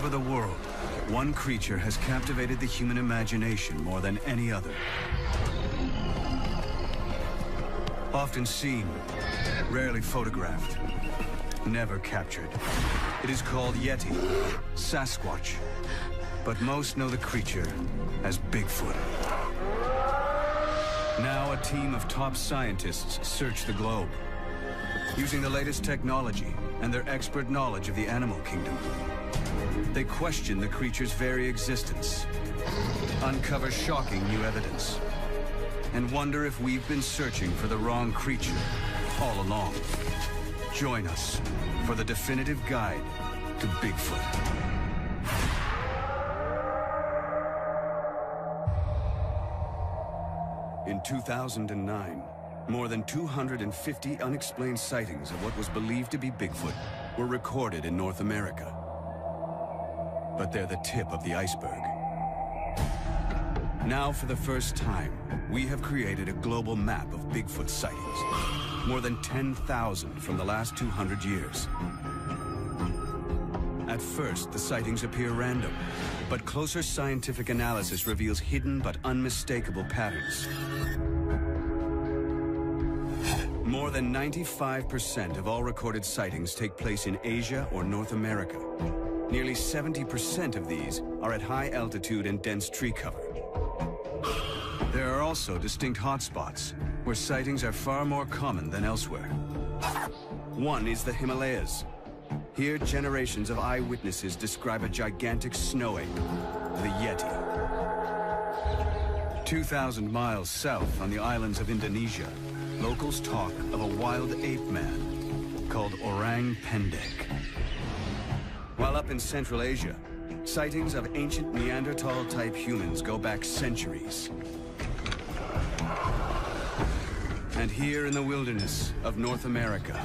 over the world, one creature has captivated the human imagination more than any other. Often seen, rarely photographed, never captured. It is called Yeti, Sasquatch, but most know the creature as Bigfoot. Now a team of top scientists search the globe, using the latest technology and their expert knowledge of the animal kingdom. They question the creature's very existence, uncover shocking new evidence, and wonder if we've been searching for the wrong creature all along. Join us for the definitive guide to Bigfoot. In 2009, more than 250 unexplained sightings of what was believed to be Bigfoot were recorded in North America. But they're the tip of the iceberg. Now, for the first time, we have created a global map of Bigfoot sightings. More than 10,000 from the last 200 years. At first, the sightings appear random, but closer scientific analysis reveals hidden but unmistakable patterns. More than 95% of all recorded sightings take place in Asia or North America. Nearly 70% of these are at high altitude and dense tree cover. There are also distinct hotspots, where sightings are far more common than elsewhere. One is the Himalayas. Here, generations of eyewitnesses describe a gigantic snow ape, the Yeti. 2,000 miles south on the islands of Indonesia, locals talk of a wild ape man called Orang Pendek. While up in Central Asia, sightings of ancient Neanderthal-type humans go back centuries. And here in the wilderness of North America,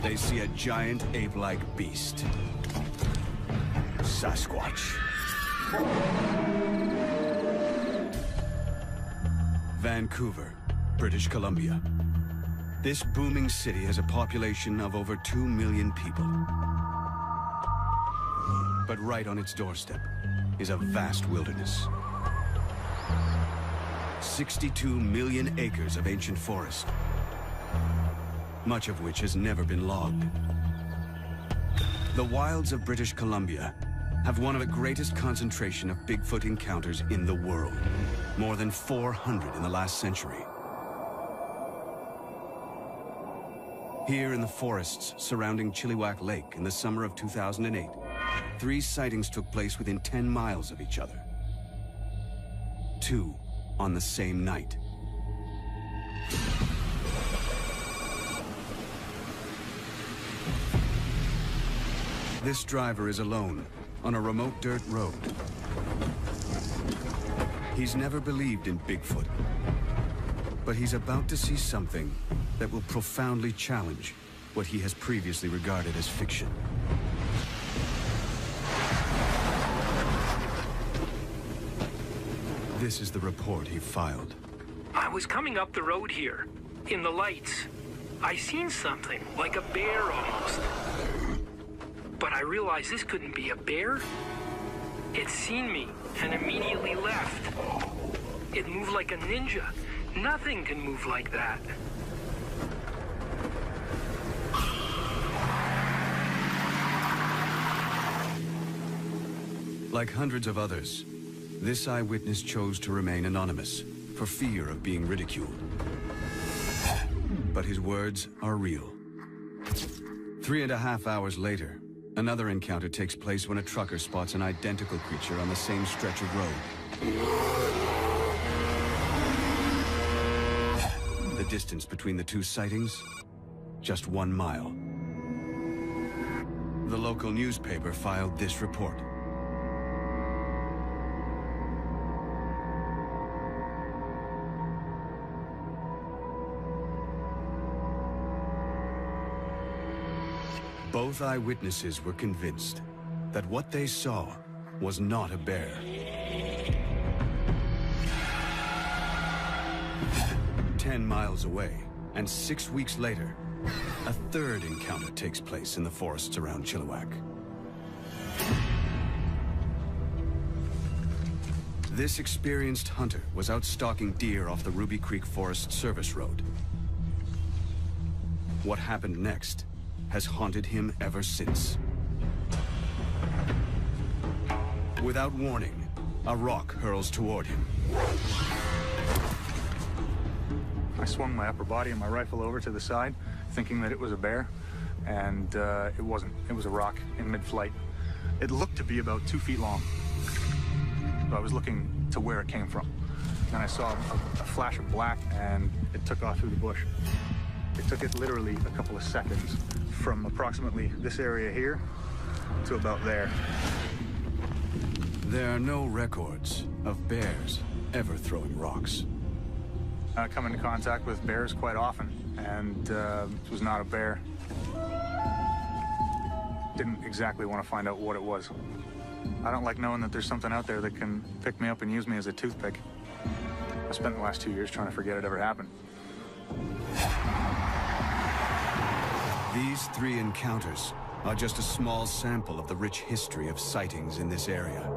they see a giant ape-like beast. Sasquatch. Vancouver, British Columbia. This booming city has a population of over 2 million people. But right on its doorstep is a vast wilderness. 62 million acres of ancient forest, much of which has never been logged. The wilds of British Columbia have one of the greatest concentration of Bigfoot encounters in the world, more than 400 in the last century. Here in the forests surrounding Chilliwack Lake in the summer of 2008, 3 sightings took place within 10 miles of each other. 2 on the same night. This driver is alone on a remote dirt road. He's never believed in Bigfoot, but he's about to see something that will profoundly challenge what he has previously regarded as fiction. This is the report he filed. I was coming up the road here, in the lights. I seen something, like a bear almost. But I realized this couldn't be a bear. It seen me and immediately left. It moved like a ninja. Nothing can move like that. Like hundreds of others, this eyewitness chose to remain anonymous for fear of being ridiculed. But his words are real. 3.5 hours later, another encounter takes place when a trucker spots an identical creature on the same stretch of road. The distance between the 2 sightings? Just 1 mile. The local newspaper filed this report. Both eyewitnesses were convinced that what they saw was not a bear. 10 miles away, and 6 weeks later, a third encounter takes place in the forests around Chilliwack. This experienced hunter was out stalking deer off the Ruby Creek Forest Service Road. What happened next has haunted him ever since. Without warning, a rock hurls toward him. I swung my upper body and my rifle over to the side, thinking that it was a bear, and it wasn't. It was a rock in mid-flight. It looked to be about 2 feet long. So I was looking to where it came from. And I saw a flash of black, and it took off through the bush. It took it literally a couple of seconds from approximately this area here to about there. There are no records of bears ever throwing rocks. I come into contact with bears quite often, and it was not a bear. Didn't exactly want to find out what it was. I don't like knowing that there's something out there that can pick me up and use me as a toothpick. I spent the last 2 years trying to forget it ever happened. These 3 encounters are just a small sample of the rich history of sightings in this area.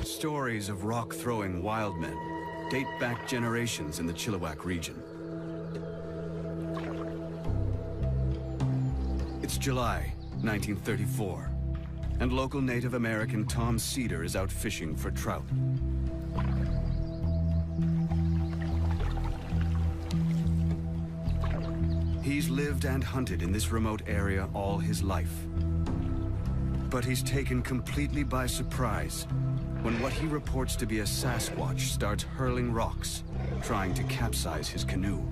Stories of rock-throwing wild men date back generations in the Chilliwack region. It's July 1934, and local Native American Tom Cedar is out fishing for trout. He's lived and hunted in this remote area all his life. But he's taken completely by surprise when what he reports to be a Sasquatch starts hurling rocks, trying to capsize his canoe.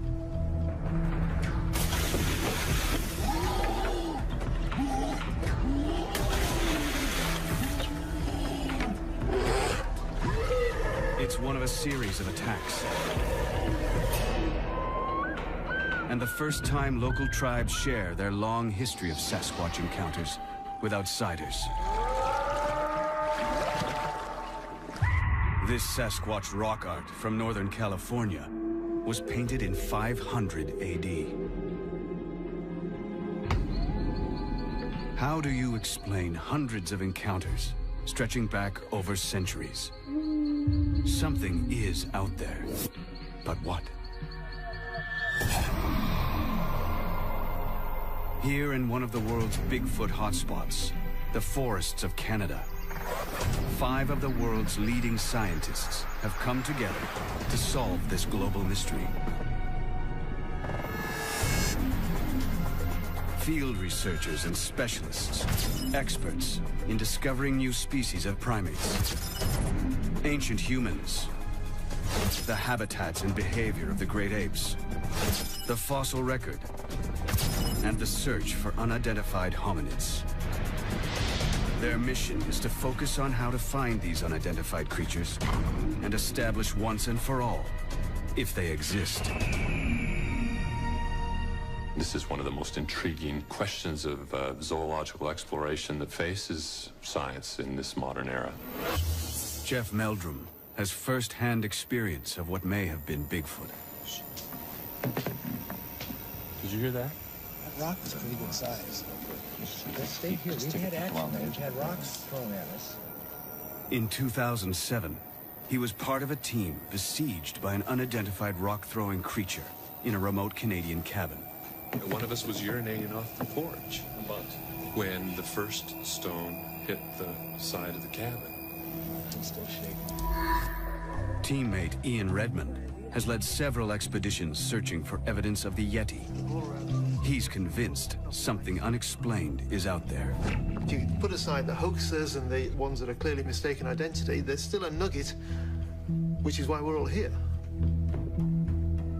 It's one of a series of attacks. And the first time local tribes share their long history of Sasquatch encounters with outsiders. This Sasquatch rock art from Northern California was painted in 500 AD. How do you explain hundreds of encounters stretching back over centuries? Something is out there, but what? Here in one of the world's Bigfoot hotspots, the forests of Canada, 5 of the world's leading scientists have come together to solve this global mystery. Field researchers and specialists, experts in discovering new species of primates, ancient humans, the habitats and behavior of the great apes, the fossil record, and the search for unidentified hominids. Their mission is to focus on how to find these unidentified creatures and establish once and for all if they exist. This is one of the most intriguing questions of zoological exploration that faces science in this modern era. Jeff Meldrum has first-hand experience of what may have been Bigfoot. Did you hear that? That rock was pretty good size. Let's stay here. We've had action. We've had rocks thrown at us. In 2007, he was part of a team besieged by an unidentified rock-throwing creature in a remote Canadian cabin. One of us was urinating off the porch when the first stone hit the side of the cabin. I'm still shaking. Teammate Ian Redmond has led several expeditions searching for evidence of the Yeti. He's convinced something unexplained is out there. If you put aside the hoaxers and the ones that are clearly mistaken identity, there's still a nugget, which is why we're all here.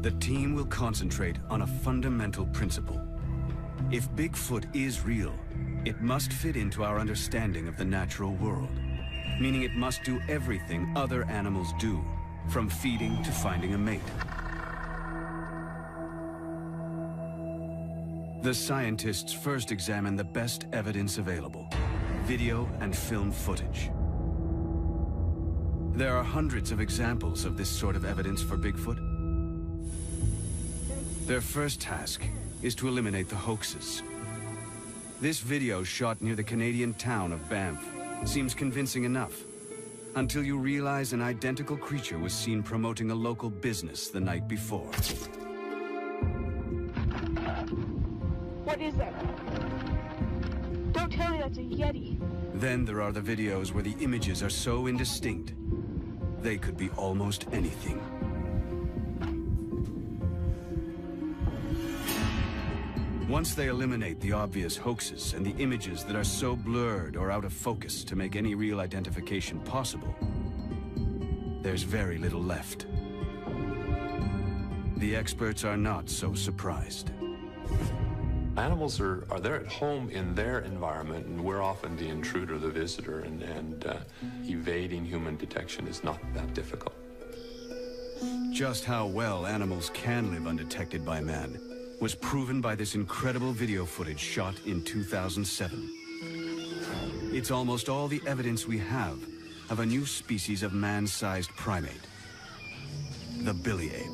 The team will concentrate on a fundamental principle. If Bigfoot is real, it must fit into our understanding of the natural world, meaning it must do everything other animals do, from feeding to finding a mate. The scientists first examine the best evidence available, video and film footage. There are hundreds of examples of this sort of evidence for Bigfoot. Their first task is to eliminate the hoaxes. This video shot near the Canadian town of Banff seems convincing enough, until you realize an identical creature was seen promoting a local business the night before. What is that? Don't tell me that's a Yeti. Then there are the videos where the images are so indistinct, they could be almost anything. Once they eliminate the obvious hoaxes and the images that are so blurred or out of focus to make any real identification possible, there's very little left. The experts are not so surprised. Animals are there at home in their environment, and we're often the intruder, the visitor, and evading human detection is not that difficult. Just how well animals can live undetected by man was proven by this incredible video footage shot in 2007. It's almost all the evidence we have of a new species of man-sized primate, the billy ape.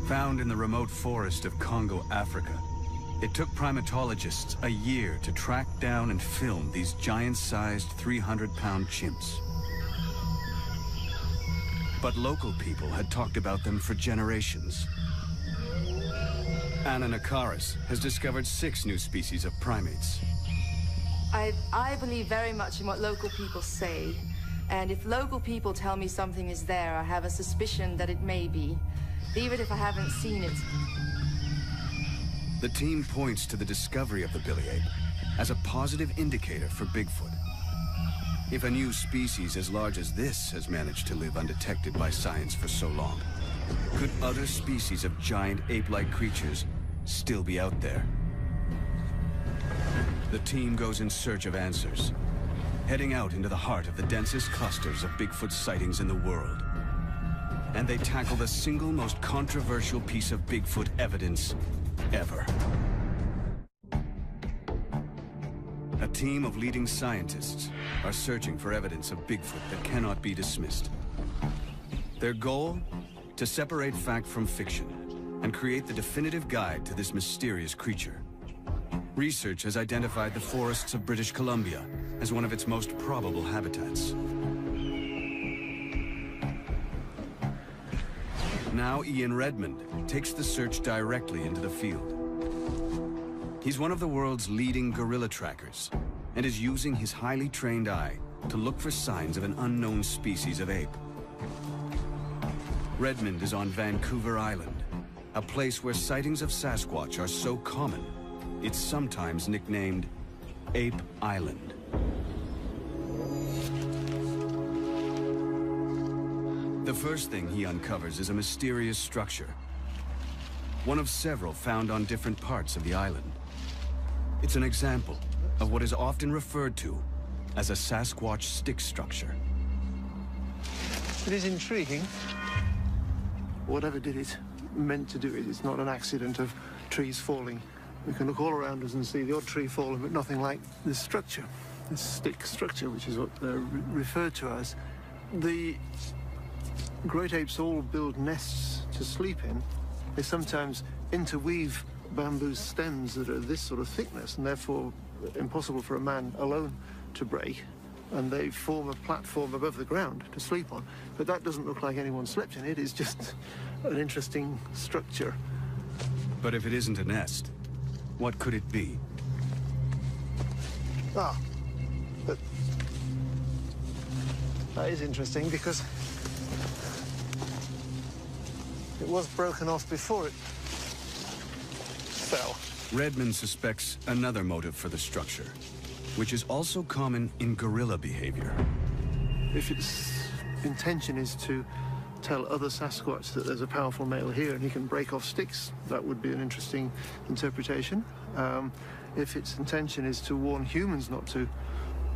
Found in the remote forest of Congo, Africa, it took primatologists a year to track down and film these giant-sized 300-pound chimps. But local people had talked about them for generations. Anna Nakaris has discovered 6 new species of primates. I believe very much in what local people say. And if local people tell me something is there, I have a suspicion that it may be, even if I haven't seen it. The team points to the discovery of the billy ape as a positive indicator for Bigfoot. If a new species as large as this has managed to live undetected by science for so long, could other species of giant ape-like creatures still be out there? The team goes in search of answers, heading out into the heart of the densest clusters of Bigfoot sightings in the world. And they tackle the single most controversial piece of Bigfoot evidence ever. A team of leading scientists are searching for evidence of Bigfoot that cannot be dismissed. Their goal? To separate fact from fiction and create the definitive guide to this mysterious creature. Research has identified the forests of British Columbia as one of its most probable habitats. Now Ian Redmond takes the search directly into the field. He's one of the world's leading gorilla trackers and is using his highly trained eye to look for signs of an unknown species of ape. Redmond is on Vancouver Island, a place where sightings of Sasquatch are so common, it's sometimes nicknamed Ape Island. The first thing he uncovers is a mysterious structure, one of several found on different parts of the island. It's an example of what is often referred to as a Sasquatch stick structure. It is intriguing. Whatever did it, meant to do it. It's not an accident of trees falling. We can look all around us and see the odd tree falling, but nothing like this structure, this stick structure, which is what they're referred to as. The great apes all build nests to sleep in. They sometimes interweave bamboo stems that are this sort of thickness and therefore impossible for a man alone to break, and they form a platform above the ground to sleep on. But that doesn't look like anyone slept in it. It's just an interesting structure. But if it isn't a nest, what could it be? But that is interesting because it was broken off before it fell. Redmond suspects another motive for the structure, which is also common in gorilla behavior. If its intention is to tell other Sasquatch that there's a powerful male here and he can break off sticks, that would be an interesting interpretation. If its intention is to warn humans not to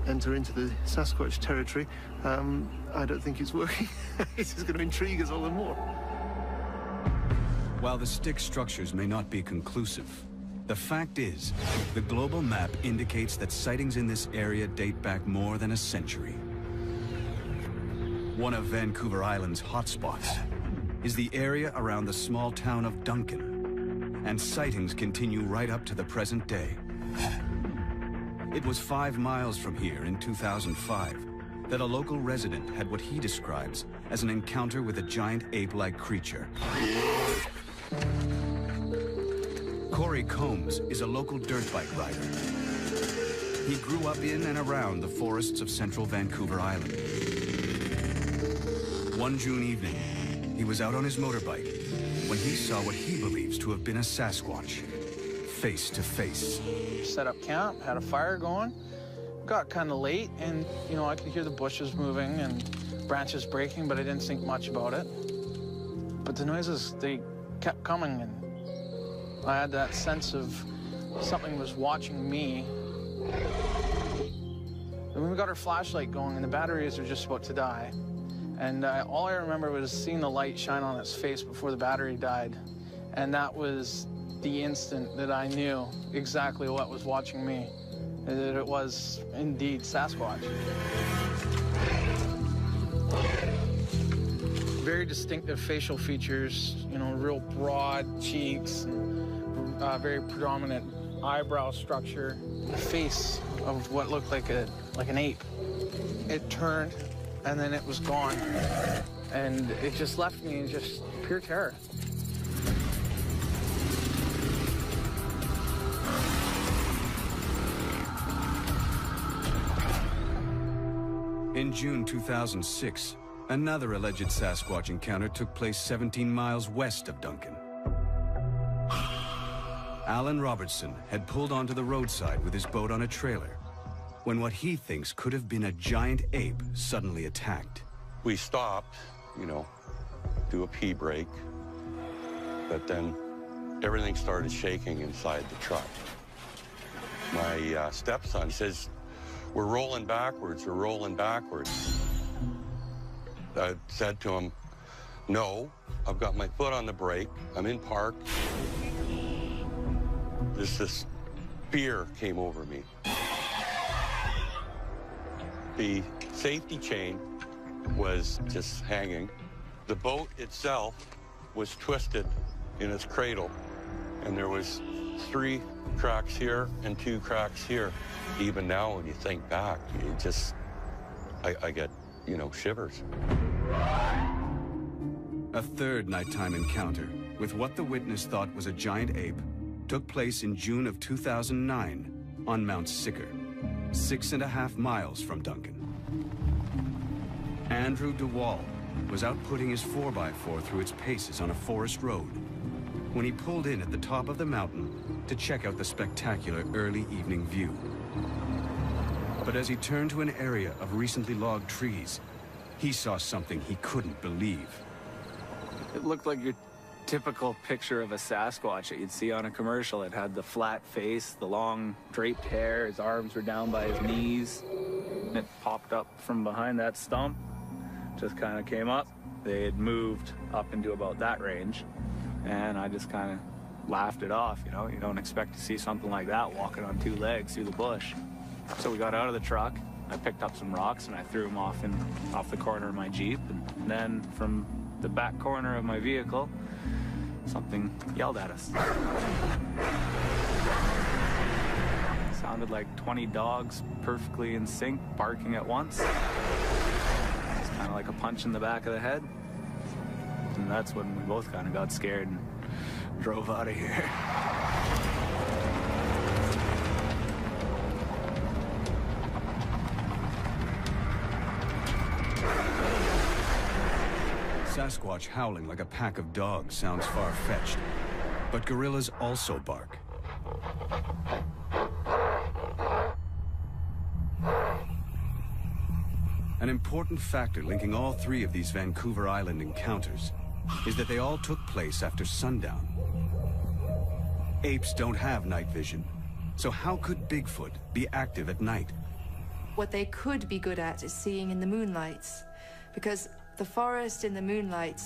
enter into the Sasquatch territory, I don't think it's working. This is going to intrigue us all the more. While the stick structures may not be conclusive, the fact is, the global map indicates that sightings in this area date back more than a century. One of Vancouver Island's hotspots is the area around the small town of Duncan. and sightings continue right up to the present day. It was 5 miles from here in 2005 that a local resident had what he describes as an encounter with a giant ape-like creature. Corey Combs is a local dirt bike rider. He grew up in and around the forests of central Vancouver Island. One June evening, he was out on his motorbike when he saw what he believes to have been a Sasquatch, face to face. Set up camp, had a fire going. Got kind of late, and I could hear the bushes moving and branches breaking, but I didn't think much about it. But the noises, they kept coming, and I had that sense of something was watching me. And we got our flashlight going, and the batteries were just about to die. And all I remember was seeing the light shine on its face before the battery died. And that was the instant that I knew exactly what was watching me, and that it was indeed Sasquatch. Very distinctive facial features, real broad cheeks, and, very predominant eyebrow structure. The face of what looked like an ape. It turned, and then it was gone. And it just left me in just pure terror. In June 2006, another alleged Sasquatch encounter took place 17 miles west of Duncan. Alan Robertson had pulled onto the roadside with his boat on a trailer when what he thinks could have been a giant ape suddenly attacked. We stopped, do a pee break, but then everything started shaking inside the truck. My stepson says, we're rolling backwards. I said to him, no, I've got my foot on the brake. I'm in park. This fear came over me. The safety chain was just hanging. The boat itself was twisted in its cradle, and there was 3 cracks here and 2 cracks here. Even now, when you think back, I get, shivers. A third nighttime encounter with what the witness thought was a giant ape took place in June of 2009 on Mount Sicker, 6.5 miles from Duncan. Andrew DeWall was out putting his 4x4 through its paces on a forest road when he pulled in at the top of the mountain to check out the spectacular early evening view. But as he turned to an area of recently logged trees, he saw something he couldn't believe. It looked like your typical picture of a Sasquatch that you'd see on a commercial. It had the flat face, the long draped hair, his arms were down by his knees. And it popped up from behind that stump, just kind of came up. They had moved up into about that range, and I just kind of laughed it off, You don't expect to see something like that walking on 2 legs through the bush. So we got out of the truck, I picked up some rocks and I threw them off the corner of my Jeep, and then from the back corner of my vehicle, something yelled at us. It sounded like 20 dogs perfectly in sync, barking at once. It's kind of like a punch in the back of the head. And that's when we both kind of got scared and drove out of here. Sasquatch howling like a pack of dogs sounds far-fetched, but gorillas also bark. An important factor linking all 3 of these Vancouver Island encounters is that they all took place after sundown. Apes don't have night vision, so how could Bigfoot be active at night? What they could be good at is seeing in the moonlights, because the forest in the moonlight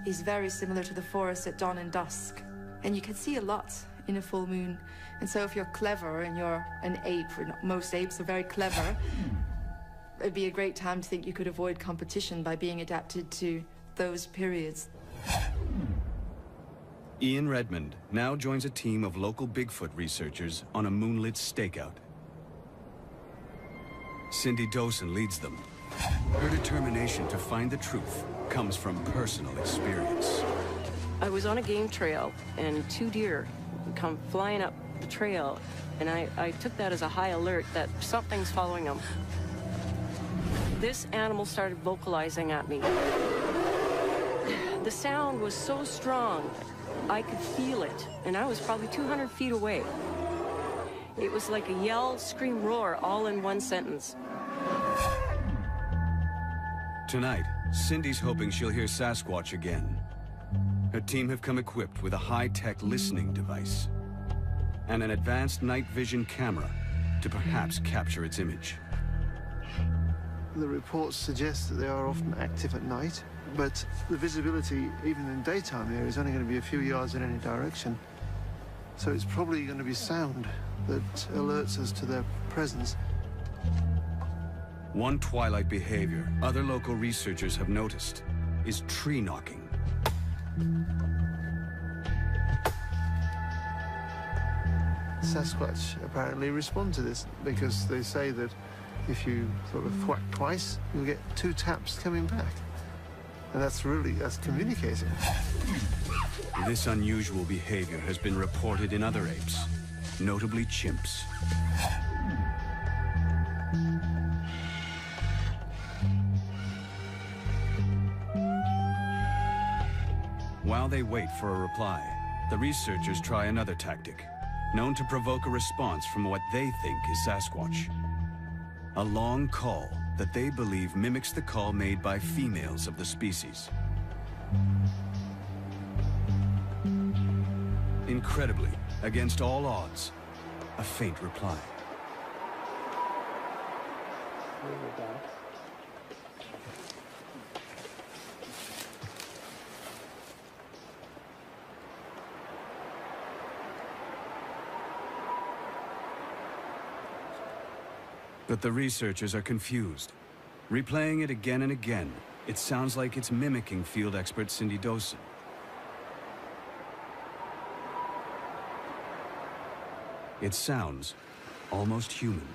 is very similar to the forest at dawn and dusk, and you can see a lot in a full moon. And so if you're clever and you're an ape, or most apes are very clever, it'd be a great time to think you could avoid competition by being adapted to those periods. Ian Redmond now joins a team of local Bigfoot researchers on a moonlit stakeout. Cindy Dawson leads them. Her determination to find the truth comes from personal experience. I was on a game trail, and 2 deer come flying up the trail, and I took that as a high alert that something's following them. This animal started vocalizing at me. The sound was so strong, I could feel it, and I was probably 200 feet away. It was like a yell, scream, roar, all in one sentence. Tonight, Cindy's hoping she'll hear Sasquatch again. Her team have come equipped with a high-tech listening device and an advanced night vision camera to perhaps capture its image. The reports suggest that they are often active at night, but the visibility, even in daytime there, is only going to be a few yards in any direction. So it's probably going to be sound that alerts us to their presence. One twilight behavior other local researchers have noticed is tree knocking. Sasquatch apparently respond to this because they say that if you sort of thwack twice, you'll get 2 taps coming back. And that's communicating. This unusual behavior has been reported in other apes, notably chimps. While they wait for a reply, the researchers try another tactic, known to provoke a response from what they think is Sasquatch. A long call that they believe mimics the call made by females of the species. Incredibly, against all odds, a faint reply. But the researchers are confused. Replaying it again and again, it sounds like it's mimicking field expert Cindy Dawson. It sounds almost human.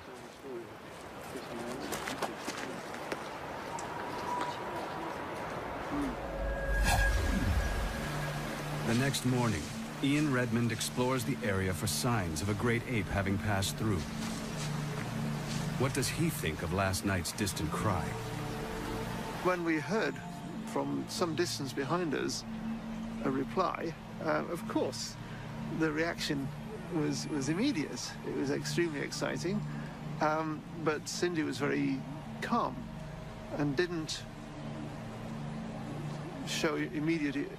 The next morning, Ian Redmond explores the area for signs of a great ape having passed through. What does he think of last night's distant cry? When we heard from some distance behind us a reply, of course, the reaction was immediate. It was extremely exciting, but Cindy was very calm and didn't show immediate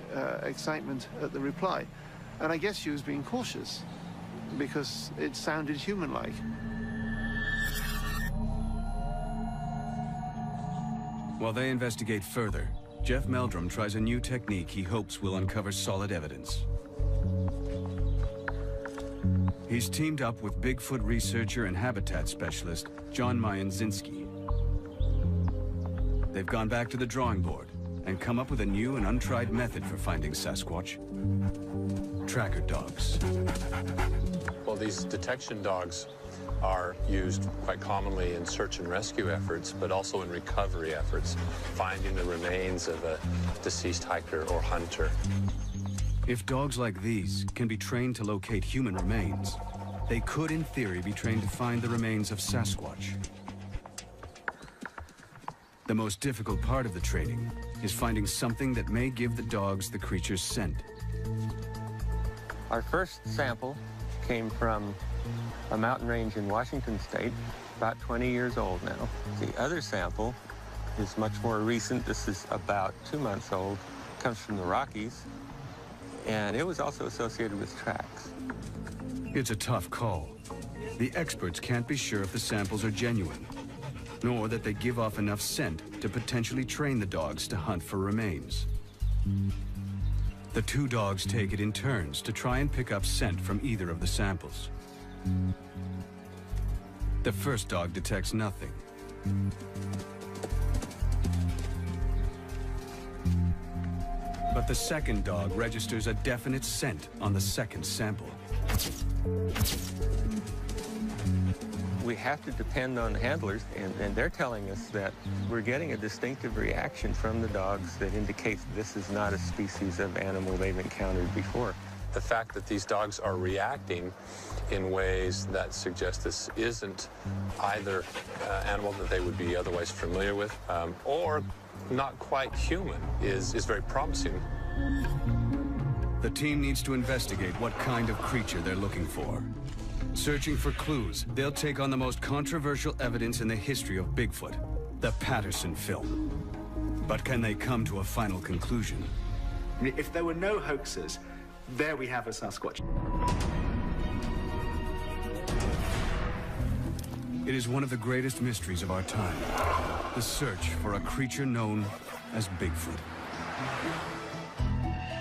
excitement at the reply. And I guess she was being cautious because it sounded human-like. While they investigate further, Jeff Meldrum tries a new technique he hopes will uncover solid evidence. He's teamed up with Bigfoot researcher and habitat specialist John Mayenzinski. They've gone back to the drawing board and come up with a new and untried method for finding Sasquatch. Tracker dogs. Well, these detection dogs are used quite commonly in search and rescue efforts, but also in recovery efforts, finding the remains of a deceased hiker or hunter. If dogs like these can be trained to locate human remains, they could, in theory, be trained to find the remains of Sasquatch. The most difficult part of the training is finding something that may give the dogs the creature's scent. Our first sample came from a mountain range in Washington State, about 20 years old now. The other sample is much more recent. This is about 2 months old. It comes from the Rockies, and it was also associated with tracks. It's a tough call. The experts can't be sure if the samples are genuine, nor that they give off enough scent to potentially train the dogs to hunt for remains. The 2 dogs take it in turns to try and pick up scent from either of the samples. The first dog detects nothing. But the second dog registers a definite scent on the second sample. We have to depend on handlers, and they're telling us that we're getting a distinctive reaction from the dogs that indicates this is not a species of animal they've encountered before. The fact that these dogs are reacting in ways that suggest this isn't either animal that they would be otherwise familiar with or not quite human is very promising. The team needs to investigate what kind of creature they're looking for. Searching for clues, they'll take on the most controversial evidence in the history of Bigfoot, the Patterson film. But can they come to a final conclusion? I mean, if there were no hoaxes, there we have a Sasquatch. It is one of the greatest mysteries of our time, the search for a creature known as Bigfoot.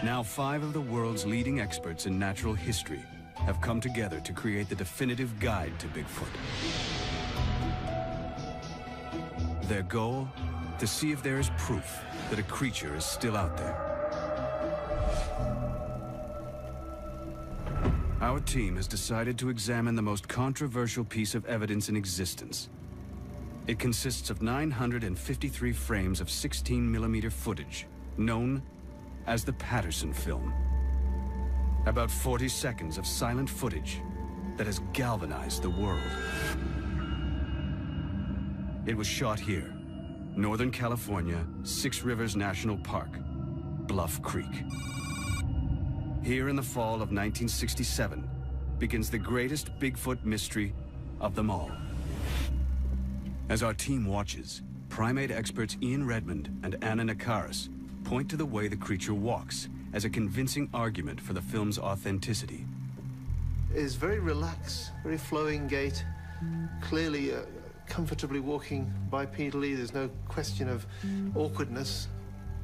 Now 5 of the world's leading experts in natural history have come together to create the definitive guide to Bigfoot. Their goal? To see if there is proof that a creature is still out there. Our team has decided to examine the most controversial piece of evidence in existence. It consists of 953 frames of 16mm footage, known as the Patterson film. About 40 seconds of silent footage that has galvanized the world. It was shot here, Northern California, 6 Rivers National Park, Bluff Creek. Here in the fall of 1967 begins the greatest Bigfoot mystery of them all. As our team watches, primate experts Ian Redmond and Anna Nakaris point to the way the creature walks as a convincing argument for the film's authenticity. It is very relaxed, very flowing gait, clearly comfortably walking bipedally. There's no question of awkwardness.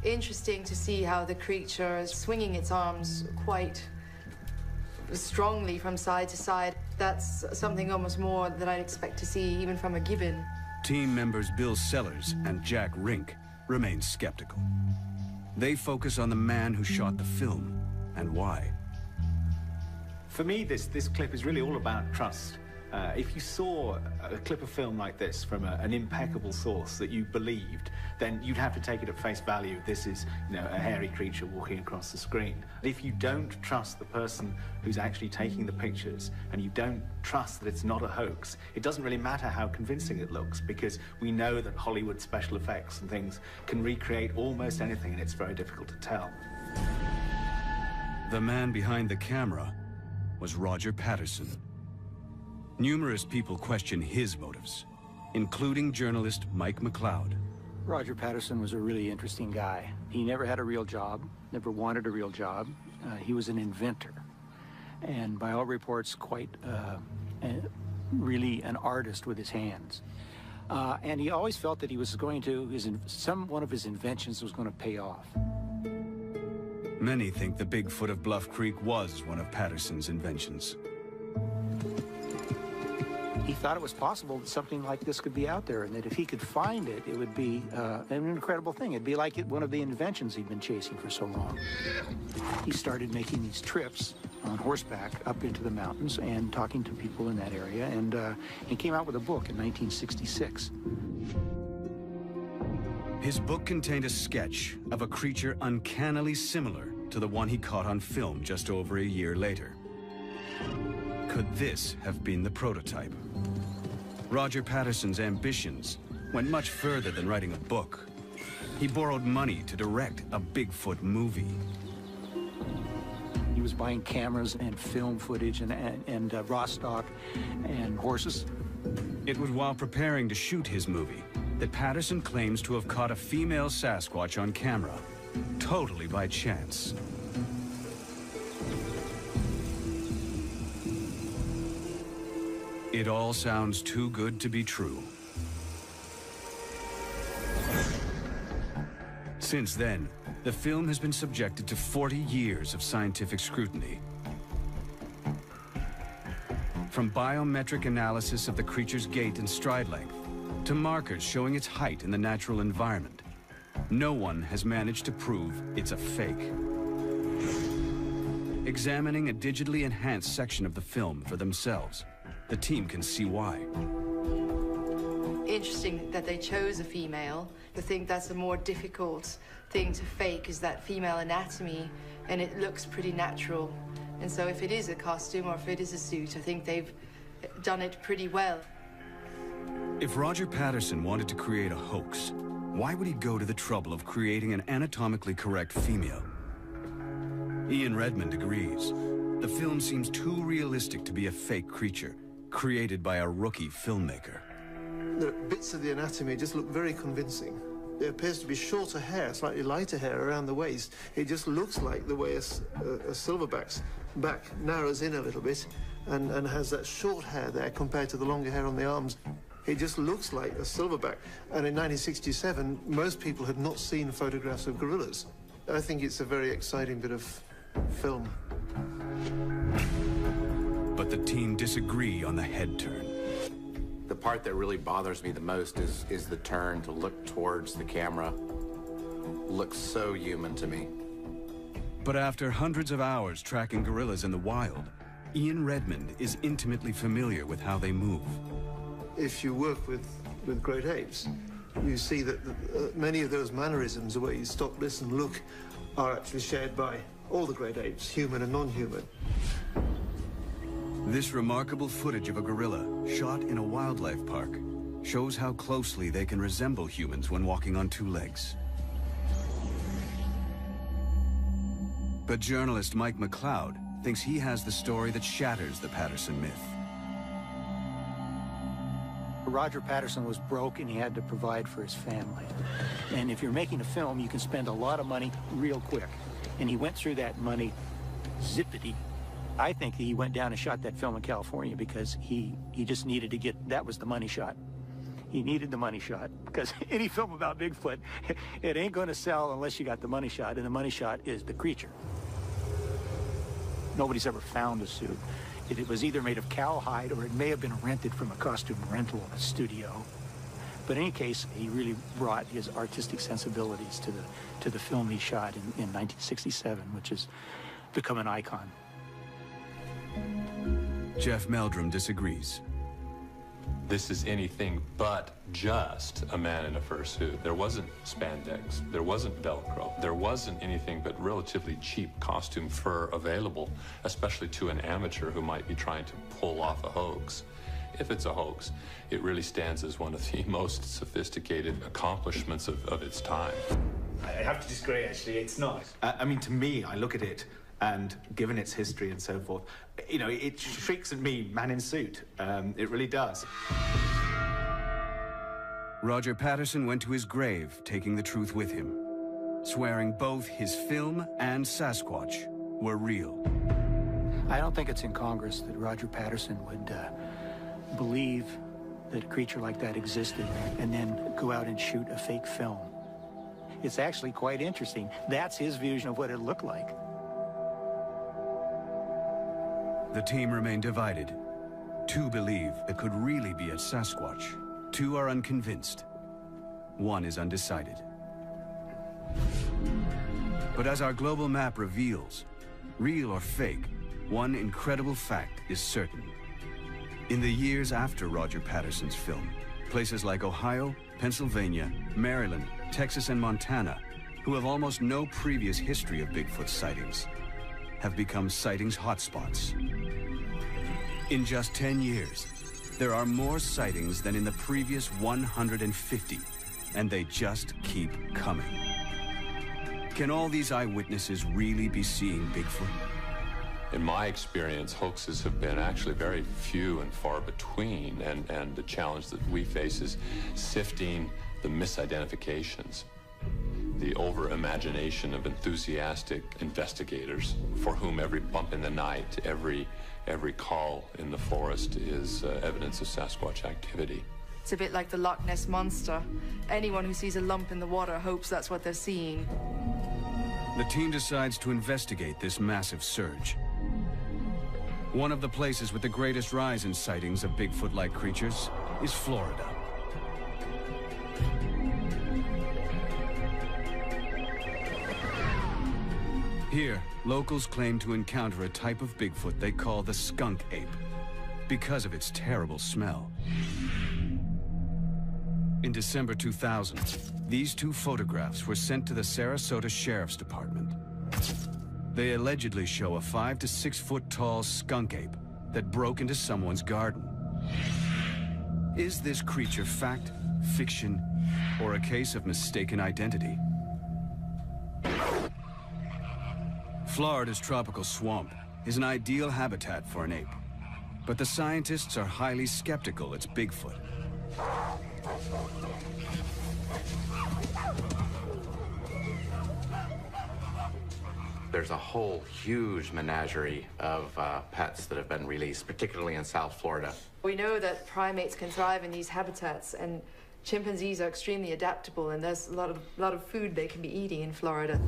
Interesting to see how the creature is swinging its arms quite strongly from side to side. That's something almost more than I'd expect to see even from a gibbon. Team members Bill Sellers and Jack Rink remain skeptical. They focus on the man who shot the film and why. For me, this clip is really all about trust. If you saw a clip of film like this from an impeccable source that you believed, then you'd have to take it at face value. This is, you know, a hairy creature walking across the screen. If you don't trust the person who's actually taking the pictures, and you don't trust that it's not a hoax, it doesn't really matter how convincing it looks, because we know that Hollywood special effects and things can recreate almost anything, and it's very difficult to tell. The man behind the camera was Roger Patterson. Numerous people question his motives, including journalist Mike McLeod. Roger Patterson was a really interesting guy. He never had a real job, never wanted a real job. He was an inventor, and by all reports, quite really an artist with his hands. And he always felt that he was going to, one of his inventions was going to pay off. Many think the Bigfoot of Bluff Creek was one of Patterson's inventions. He thought it was possible that something like this could be out there, and that if he could find it, it would be an incredible thing. It'd be like one of the inventions he'd been chasing for so long. He started making these trips on horseback up into the mountains and talking to people in that area, and he came out with a book in 1966. His book contained a sketch of a creature uncannily similar to the one he caught on film just over a year later. Could this have been the prototype? Roger Patterson's ambitions went much further than writing a book. He borrowed money to direct a Bigfoot movie. He was buying cameras and film footage and raw stock and horses. It was while preparing to shoot his movie that Patterson claims to have caught a female Sasquatch on camera, totally by chance. It all sounds too good to be true. Since then, the film has been subjected to 40 years of scientific scrutiny. From biometric analysis of the creature's gait and stride length, to markers showing its height in the natural environment, no one has managed to prove it's a fake. Examining a digitally enhanced section of the film for themselves, the team can see why. Interesting that they chose a female. I think that's a more difficult thing to fake, is that female anatomy, and it looks pretty natural. And so if it is a costume or if it is a suit, I think they've done it pretty well. If Roger Patterson wanted to create a hoax, why would he go to the trouble of creating an anatomically correct female? Ian Redmond agrees. The film seems too realistic to be a fake creature, created by a rookie filmmaker. The bits of the anatomy just look very convincing. There appears to be shorter hair, slightly lighter hair around the waist. It just looks like the way a silverback's back narrows in a little bit and has that short hair there compared to the longer hair on the arms. It just looks like a silverback. And in 1967, most people had not seen photographs of gorillas. I think it's a very exciting bit of film. But the team disagree on the head turn. The part that really bothers me the most is the turn to look towards the camera. Looks so human to me. But after hundreds of hours tracking gorillas in the wild, Ian Redmond is intimately familiar with how they move. If you work with great apes, you see that many of those mannerisms, the way you stop, listen, look, are actually shared by all the great apes, human and non-human. This remarkable footage of a gorilla, shot in a wildlife park, shows how closely they can resemble humans when walking on two legs. But journalist Mike McLeod thinks he has the story that shatters the Patterson myth. Roger Patterson was broke and he had to provide for his family. And if you're making a film, you can spend a lot of money real quick. And he went through that money zippity. I think he went down and shot that film in California because he just needed to get, that was the money shot. He needed the money shot because any film about Bigfoot, it ain't going to sell unless you got the money shot, and the money shot is the creature. Nobody's ever found a suit. It was either made of cowhide or it may have been rented from a costume rental studio. But in any case, he really brought his artistic sensibilities to the film he shot in 1967, which has become an icon. Jeff Meldrum disagrees. This is anything but just a man in a fursuit. There wasn't spandex, there wasn't Velcro, there wasn't anything but relatively cheap costume fur available, especially to an amateur who might be trying to pull off a hoax. If it's a hoax, it really stands as one of the most sophisticated accomplishments of its time. I have to disagree, actually. It's not. I mean, to me, I look at it, and given its history and so forth, you know, it shrieks at me, man in suit. It really does. Roger Patterson went to his grave, taking the truth with him, swearing both his film and Sasquatch were real. I don't think it's incongruous that Roger Patterson would believe that a creature like that existed and then go out and shoot a fake film. It's actually quite interesting. That's his vision of what it looked like. The team remain divided. Two believe it could really be a Sasquatch. Two are unconvinced. One is undecided. But as our global map reveals, real or fake, one incredible fact is certain. In the years after Roger Patterson's film, places like Ohio, Pennsylvania, Maryland, Texas, and Montana, who have almost no previous history of Bigfoot sightings, have become sightings hotspots. In just 10 years, there are more sightings than in the previous 150, and they just keep coming. Can all these eyewitnesses really be seeing Bigfoot? In my experience, hoaxes have been actually very few and far between, and the challenge that we face is sifting the misidentifications, the over-imagination of enthusiastic investigators for whom every bump in the night, every call in the forest is evidence of Sasquatch activity. It's a bit like the Loch Ness Monster. Anyone who sees a lump in the water hopes that's what they're seeing. The team decides to investigate this massive surge. One of the places with the greatest rise in sightings of Bigfoot-like creatures is Florida. Here, locals claim to encounter a type of Bigfoot they call the skunk ape, because of its terrible smell. In December 2000, these two photographs were sent to the Sarasota Sheriff's Department. They allegedly show a 5 to 6 foot tall skunk ape that broke into someone's garden. Is this creature fact, fiction, or a case of mistaken identity? Florida's tropical swamp is an ideal habitat for an ape, but the scientists are highly skeptical it's Bigfoot. There's a whole huge menagerie of pets that have been released, particularly in South Florida. We know that primates can thrive in these habitats, and chimpanzees are extremely adaptable, and there's a lot of food they can be eating in Florida.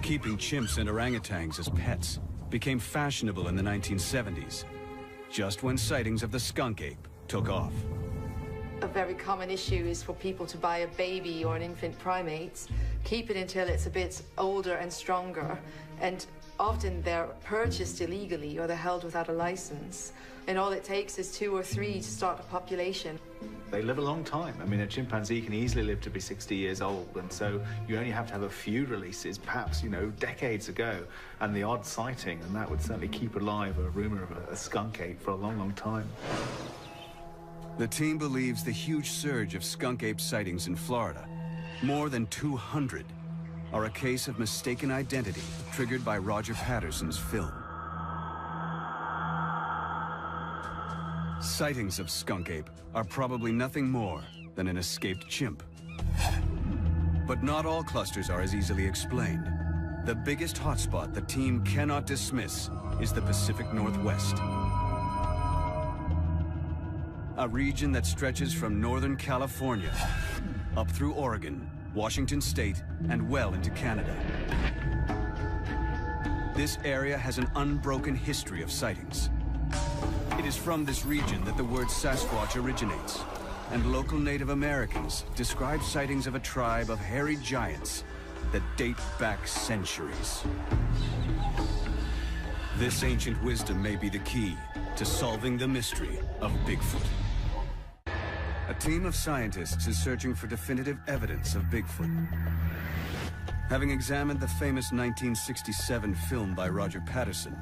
Keeping chimps and orangutans as pets became fashionable in the 1970s, just when sightings of the skunk ape took off. A very common issue is for people to buy a baby or an infant primate, keep it until it's a bit older and stronger, and often they're purchased illegally or they're held without a license. And all it takes is 2 or 3 to start a population. They live a long time. I mean, a chimpanzee can easily live to be 60 years old, and so you only have to have a few releases, perhaps, you know, decades ago, and the odd sighting, and that would certainly keep alive a rumor of a skunk ape for a long, long time. The team believes the huge surge of skunk ape sightings in Florida, more than 200, are a case of mistaken identity triggered by Roger Patterson's film. Sightings of skunk ape are probably nothing more than an escaped chimp. But not all clusters are as easily explained. The biggest hotspot the team cannot dismiss is the Pacific Northwest. A region that stretches from Northern California up through Oregon, Washington State, and well into Canada. This area has an unbroken history of sightings. It is from this region that the word Sasquatch originates, and local Native Americans describe sightings of a tribe of hairy giants that date back centuries. This ancient wisdom may be the key to solving the mystery of Bigfoot. A team of scientists is searching for definitive evidence of Bigfoot. Having examined the famous 1967 film by Roger Patterson,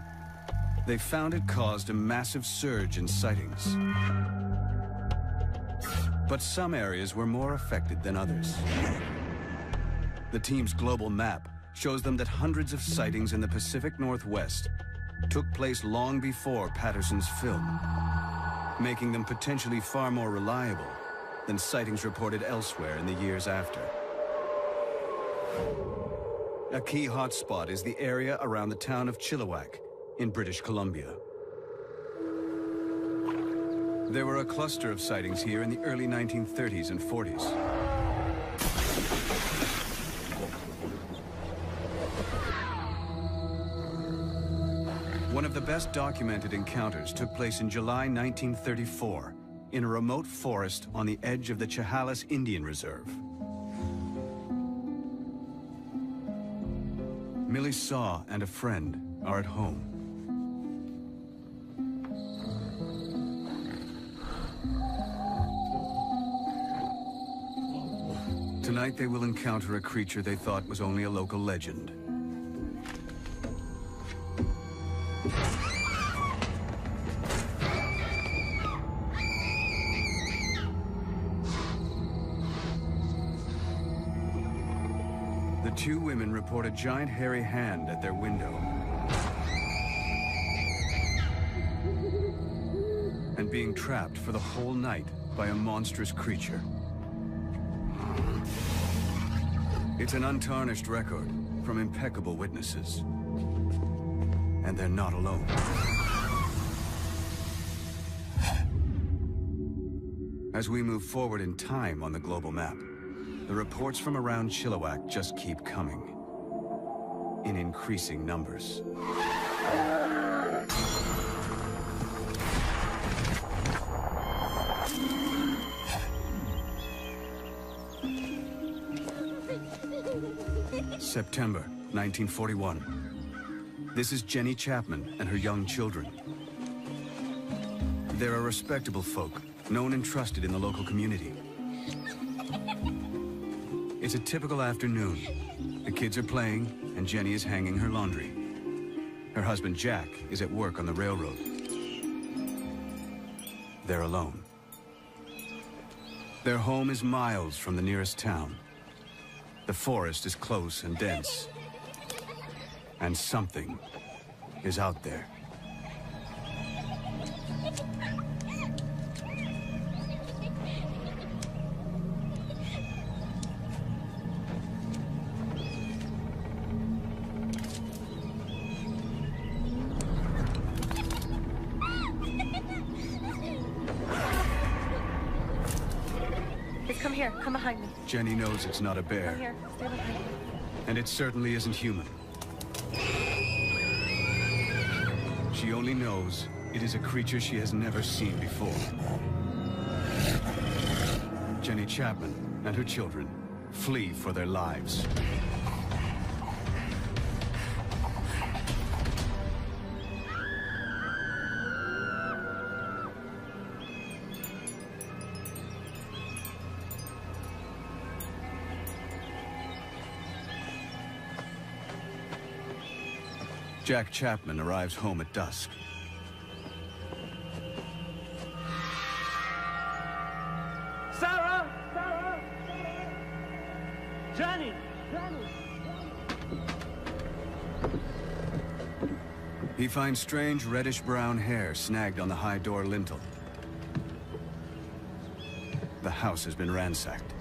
they found it caused a massive surge in sightings. But some areas were more affected than others. The team's global map shows them that hundreds of sightings in the Pacific Northwest took place long before Patterson's film, making them potentially far more reliable than sightings reported elsewhere in the years after. A key hotspot is the area around the town of Chilliwack in British Columbia. There were a cluster of sightings here in the early 1930s and 40s. One of the best documented encounters took place in July 1934 in a remote forest on the edge of the Chehalis Indian Reserve. Millie Saw and a friend are at home. Tonight they will encounter a creature they thought was only a local legend. The two women report a giant hairy hand at their window and being trapped for the whole night by a monstrous creature. It's an untarnished record from impeccable witnesses. And they're not alone. As we move forward in time on the global map, the reports from around Chilliwack just keep coming, in increasing numbers. September 1941. This is Jenny Chapman and her young children. They're a respectable folk, known and trusted in the local community. It's a typical afternoon. The kids are playing, and Jenny is hanging her laundry. Her husband, Jack, is at work on the railroad. They're alone. Their home is miles from the nearest town. The forest is close and dense. And something is out there. Come here, come behind me. Jenny knows it's not a bear. Come here, stay behind me. And it certainly isn't human. She only knows it is a creature she has never seen before. Jenny Chapman and her children flee for their lives. Jack Chapman arrives home at dusk. Sarah! Sarah! Jenny! Jenny! He finds strange reddish-brown hair snagged on the high door lintel. The house has been ransacked.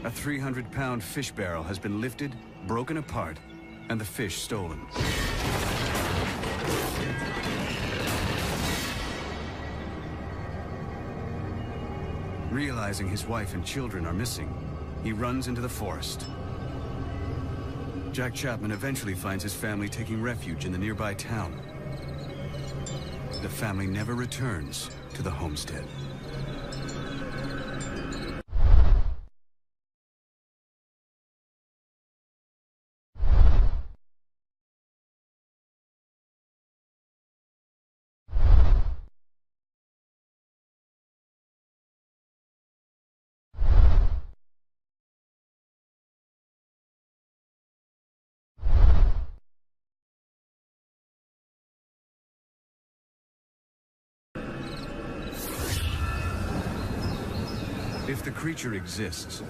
A 300-pound fish barrel has been lifted, broken apart, and the fish stolen. Realizing his wife and children are missing, he runs into the forest. Jack Chapman eventually finds his family taking refuge in the nearby town. The family never returns to the homestead. If the creature exists,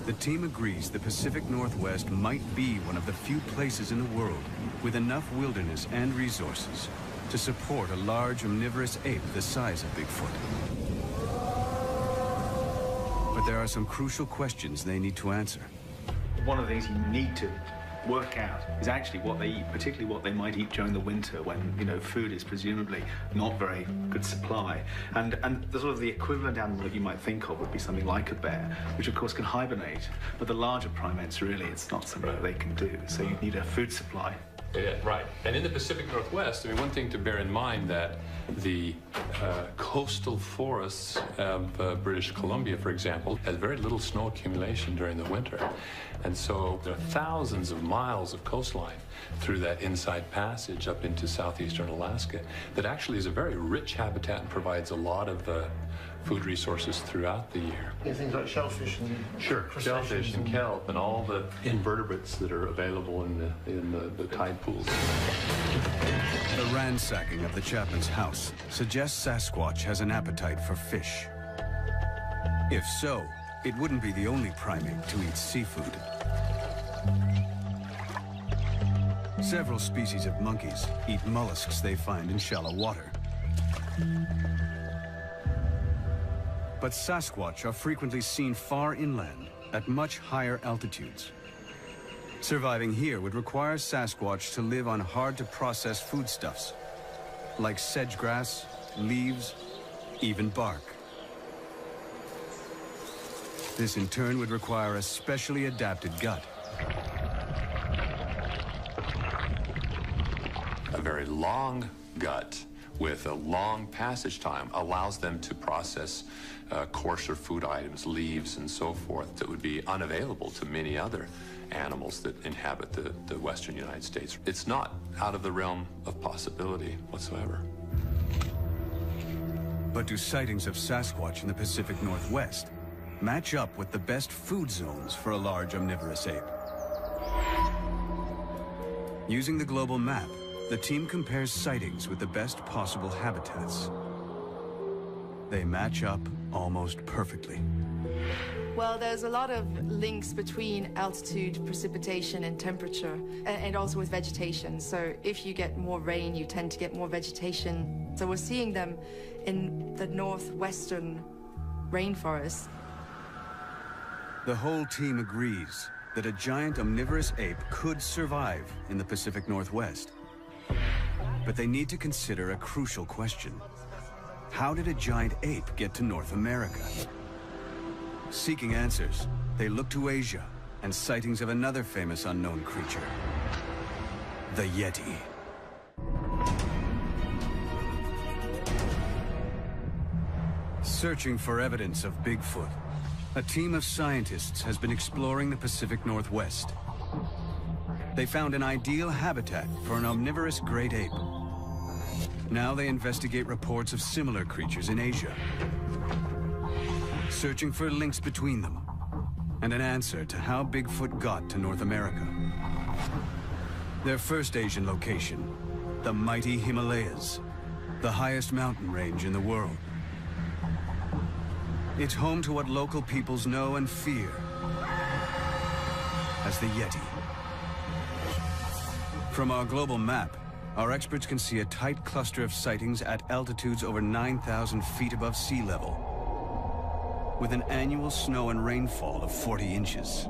the team agrees the Pacific Northwest might be one of the few places in the world with enough wilderness and resources to support a large omnivorous ape the size of Bigfoot. But there are some crucial questions they need to answer. One of the things you need to work out is actually what they eat, particularly what they might eat during the winter when, you know, food is presumably not very good supply. And the sort of the equivalent animal that you might think of would be something like a bear, which of course can hibernate. But the larger primates, really, it's not something that they can do. So you need a food supply. Yeah, right. And in the Pacific Northwest, I mean, one thing to bear in mind that the coastal forests of British Columbia, for example, has very little snow accumulation during the winter. And so there are thousands of miles of coastline through that inside passage up into southeastern Alaska that actually is a very rich habitat and provides a lot of food resources throughout the year. Yeah, things like shellfish and Shellfish and kelp and all the invertebrates that are available in the tide pools. The ransacking of the Chapman's house suggests Sasquatch has an appetite for fish. If so, it wouldn't be the only primate to eat seafood. Several species of monkeys eat mollusks they find in shallow water. But Sasquatch are frequently seen far inland at much higher altitudes. Surviving here would require Sasquatch to live on hard-to-process foodstuffs, like sedge grass, leaves, even bark. This in turn would require a specially adapted gut. A very long gut with a long passage time allows them to process coarser food items, leaves and so forth, that would be unavailable to many other animals that inhabit the western United States. It's not out of the realm of possibility whatsoever. But do sightings of Sasquatch in the Pacific Northwest match up with the best food zones for a large omnivorous ape? Using the global map, the team compares sightings with the best possible habitats. They match up almost perfectly. Well, there's a lot of links between altitude, precipitation, and temperature, and also with vegetation. So if you get more rain, you tend to get more vegetation. So we're seeing them in the northwestern rainforest. The whole team agrees that a giant omnivorous ape could survive in the Pacific Northwest. But they need to consider a crucial question. How did a giant ape get to North America? Seeking answers, they look to Asia and sightings of another famous unknown creature, the Yeti. Searching for evidence of Bigfoot, a team of scientists has been exploring the Pacific Northwest. They found an ideal habitat for an omnivorous great ape. Now they investigate reports of similar creatures in Asia, searching for links between them and an answer to how Bigfoot got to North America. Their first Asian location, the mighty Himalayas, the highest mountain range in the world. It's home to what local peoples know and fear as the Yeti. From our global map, our experts can see a tight cluster of sightings at altitudes over 9,000 feet above sea level, with an annual snow and rainfall of 40 inches.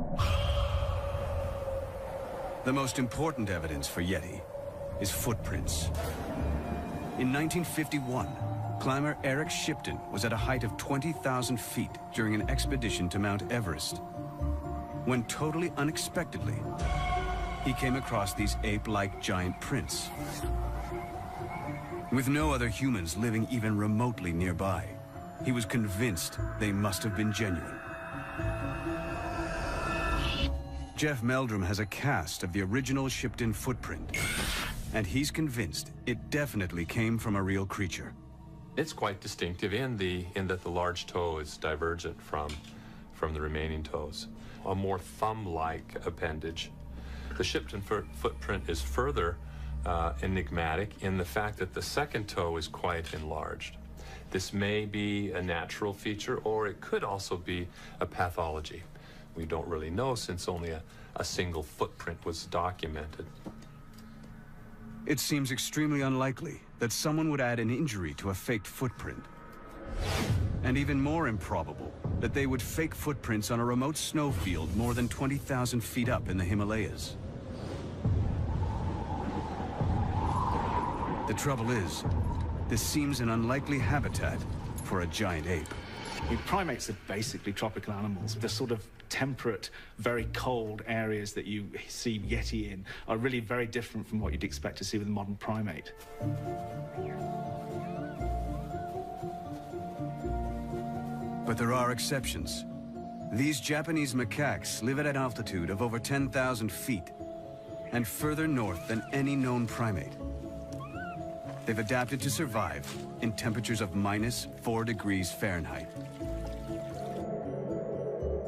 The most important evidence for Yeti is footprints. In 1951, climber Eric Shipton was at a height of 20,000 feet during an expedition to Mount Everest, when totally unexpectedly, he came across these ape-like giant prints. With no other humans living even remotely nearby, he was convinced they must have been genuine. Jeff Meldrum has a cast of the original Shipton footprint, and he's convinced it definitely came from a real creature. It's quite distinctive in that the large toe is divergent from the remaining toes. A more thumb-like appendage. The Shipton footprint is further enigmatic in the fact that the second toe is quite enlarged. This may be a natural feature, or it could also be a pathology. We don't really know, since only a single footprint was documented. It seems extremely unlikely that someone would add an injury to a faked footprint. And even more improbable that they would fake footprints on a remote snowfield more than 20,000 feet up in the Himalayas. The trouble is, this seems an unlikely habitat for a giant ape. Primates are basically tropical animals. The sort of temperate, very cold areas that you see Yeti in are really very different from what you'd expect to see with a modern primate. But there are exceptions. These Japanese macaques live at an altitude of over 10,000 feet and further north than any known primate. They've adapted to survive in temperatures of -4 degrees Fahrenheit.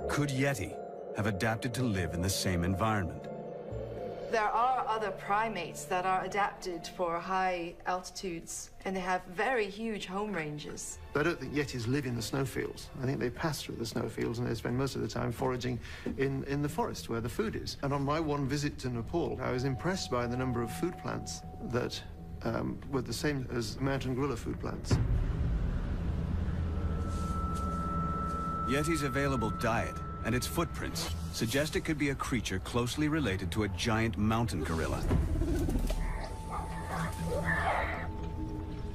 Could Yeti have adapted to live in the same environment? There are other primates that are adapted for high altitudes, and they have very huge home ranges. I don't think Yetis live in the snowfields. I think they pass through the snowfields and they spend most of the time foraging in the forest where the food is. And on my one visit to Nepal, I was impressed by the number of food plants that were the same as mountain gorilla food plants. Yeti's available diet and its footprints suggest it could be a creature closely related to a giant mountain gorilla.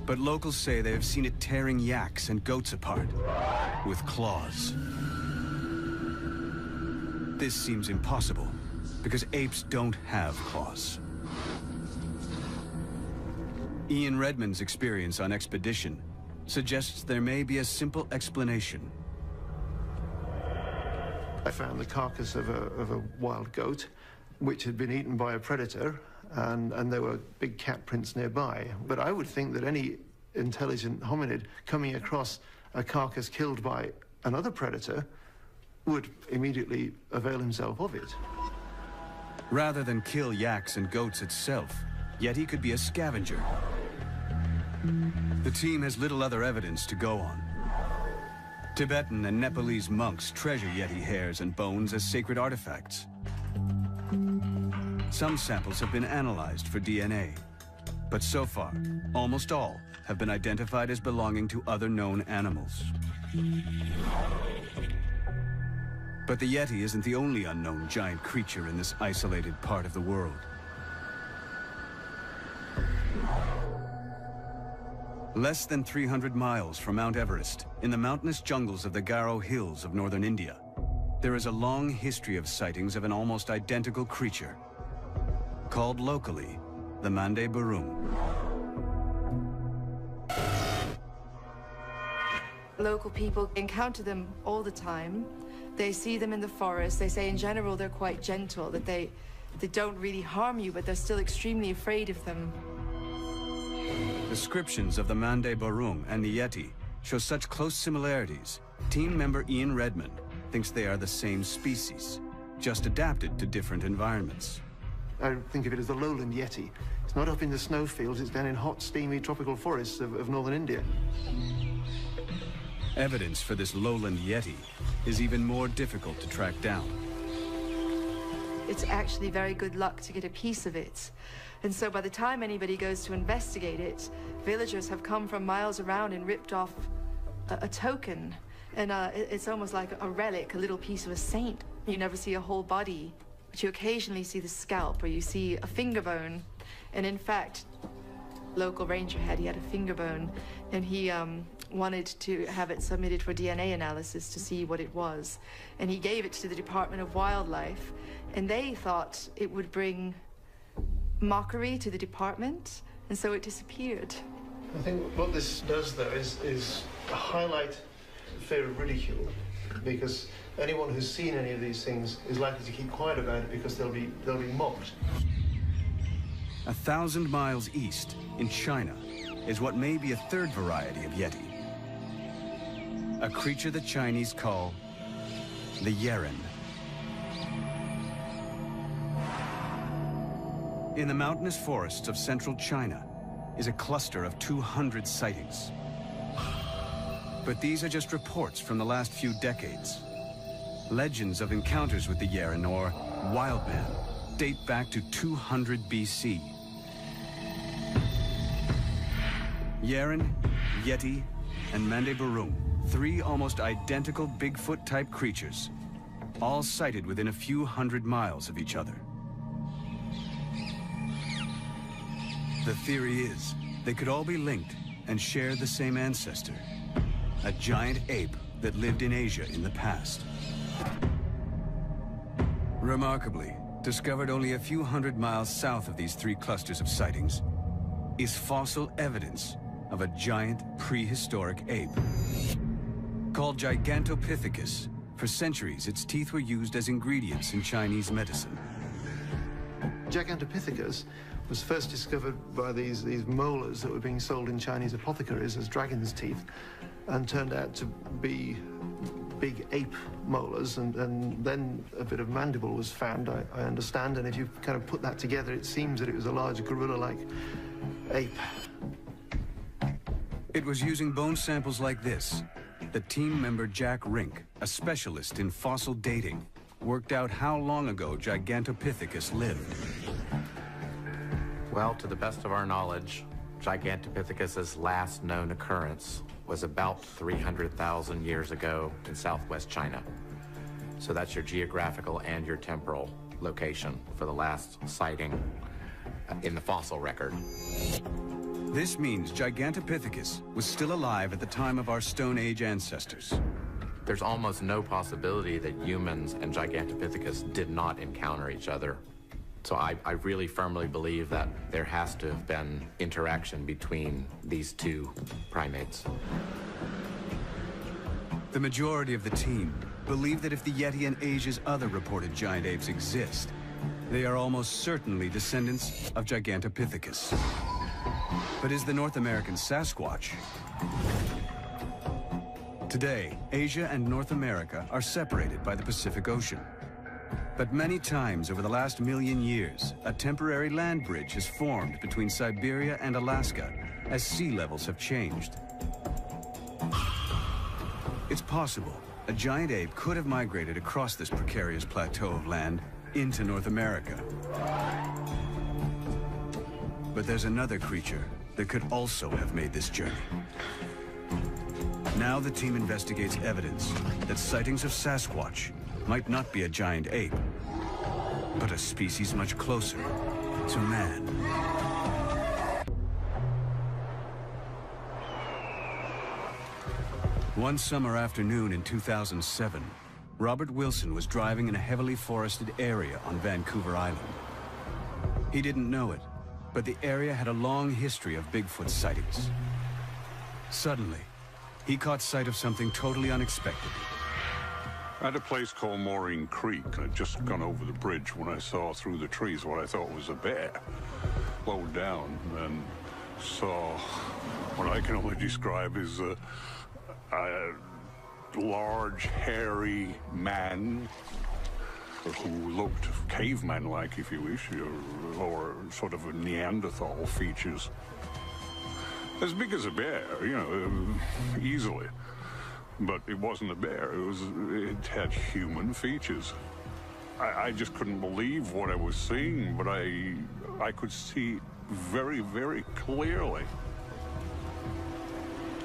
But locals say they have seen it tearing yaks and goats apart with claws. This seems impossible because apes don't have claws. Ian Redmond's experience on expedition suggests there may be a simple explanation. I found the carcass of a wild goat, which had been eaten by a predator, and there were big cat prints nearby. But I would think that any intelligent hominid coming across a carcass killed by another predator would immediately avail himself of it. Rather than kill yaks and goats itself, Yeti could be a scavenger. The team has little other evidence to go on. Tibetan and Nepalese monks treasure Yeti hairs and bones as sacred artifacts. Some samples have been analyzed for DNA, but so far, almost all have been identified as belonging to other known animals. But the Yeti isn't the only unknown giant creature in this isolated part of the world. Less than 300 miles from Mount Everest, in the mountainous jungles of the Garo Hills of northern India, there is a long history of sightings of an almost identical creature, called locally the Mande Barum. Local people encounter them all the time. They see them in the forest. They say in general they're quite gentle, that they don't really harm you, but they're still extremely afraid of them. Descriptions of the Mande Barum and the Yeti show such close similarities. Team member Ian Redmond thinks they are the same species, just adapted to different environments. I think of it as the lowland Yeti. It's not up in the snowfields, it's down in hot, steamy tropical forests of northern India. Evidence for this lowland Yeti is even more difficult to track down. It's actually very good luck to get a piece of it. And so by the time anybody goes to investigate it, villagers have come from miles around and ripped off a token. And it's almost like a relic, a little piece of a saint. You never see a whole body, but you occasionally see the scalp or you see a finger bone. And in fact, local ranger he had a finger bone, and he wanted to have it submitted for DNA analysis to see what it was. And he gave it to the Department of Wildlife, and they thought it would bring mockery to the department, and so it disappeared. I think what this does, though, is highlight fear of ridicule, because anyone who's seen any of these things is likely to keep quiet about it because they'll be mocked. 1,000 miles east, in China, is what may be a third variety of Yeti. A creature the Chinese call the Yeren. In the mountainous forests of central China is a cluster of 200 sightings. But these are just reports from the last few decades. Legends of encounters with the Yeren, or wild man, date back to 200 BC. Yeren, Yeti, and Mande Barum, three almost identical Bigfoot-type creatures, all sighted within a few hundred miles of each other. The theory is they could all be linked and share the same ancestor, a giant ape that lived in Asia in the past. Remarkably, discovered only a few hundred miles south of these three clusters of sightings, is fossil evidence of a giant prehistoric ape. Called Gigantopithecus, for centuries its teeth were used as ingredients in Chinese medicine. Gigantopithecus was first discovered by these molars that were being sold in Chinese apothecaries as dragon's teeth, and turned out to be big ape molars, and then a bit of mandible was found, I understand, and if you kind of put that together, it seems that it was a large gorilla-like ape. It was using bone samples like this that team member Jack Rink, a specialist in fossil dating, worked out how long ago Gigantopithecus lived. Well, to the best of our knowledge, Gigantopithecus's last known occurrence was about 300,000 years ago in southwest China. So that's your geographical and your temporal location for the last sighting in the fossil record. This means Gigantopithecus was still alive at the time of our Stone Age ancestors. There's almost no possibility that humans and Gigantopithecus did not encounter each other So I really firmly believe that there has to have been interaction between these two primates. The majority of the team believe that if the Yeti and Asia's other reported giant apes exist, they are almost certainly descendants of Gigantopithecus. But is the North American Sasquatch? Today, Asia and North America are separated by the Pacific Ocean. But many times over the last million years, a temporary land bridge has formed between Siberia and Alaska as sea levels have changed. It's possible a giant ape could have migrated across this precarious plateau of land into North America. But there's another creature that could also have made this journey. Now the team investigates evidence that sightings of Sasquatch might not be a giant ape, but a species much closer to man. One summer afternoon in 2007, Robert Wilson was driving in a heavily forested area on Vancouver Island. He didn't know it, but the area had a long history of Bigfoot sightings. Suddenly, he caught sight of something totally unexpected. At a place called Maureen Creek, I'd just gone over the bridge when I saw through the trees what I thought was a bear. Slowed down and saw what I can only describe as a large, hairy man who looked caveman-like, if you wish, or sort of a Neanderthal features. As big as a bear, you know, easily. But it wasn't a bear, it had human features. I just couldn't believe what I was seeing, but I could see very, very clearly.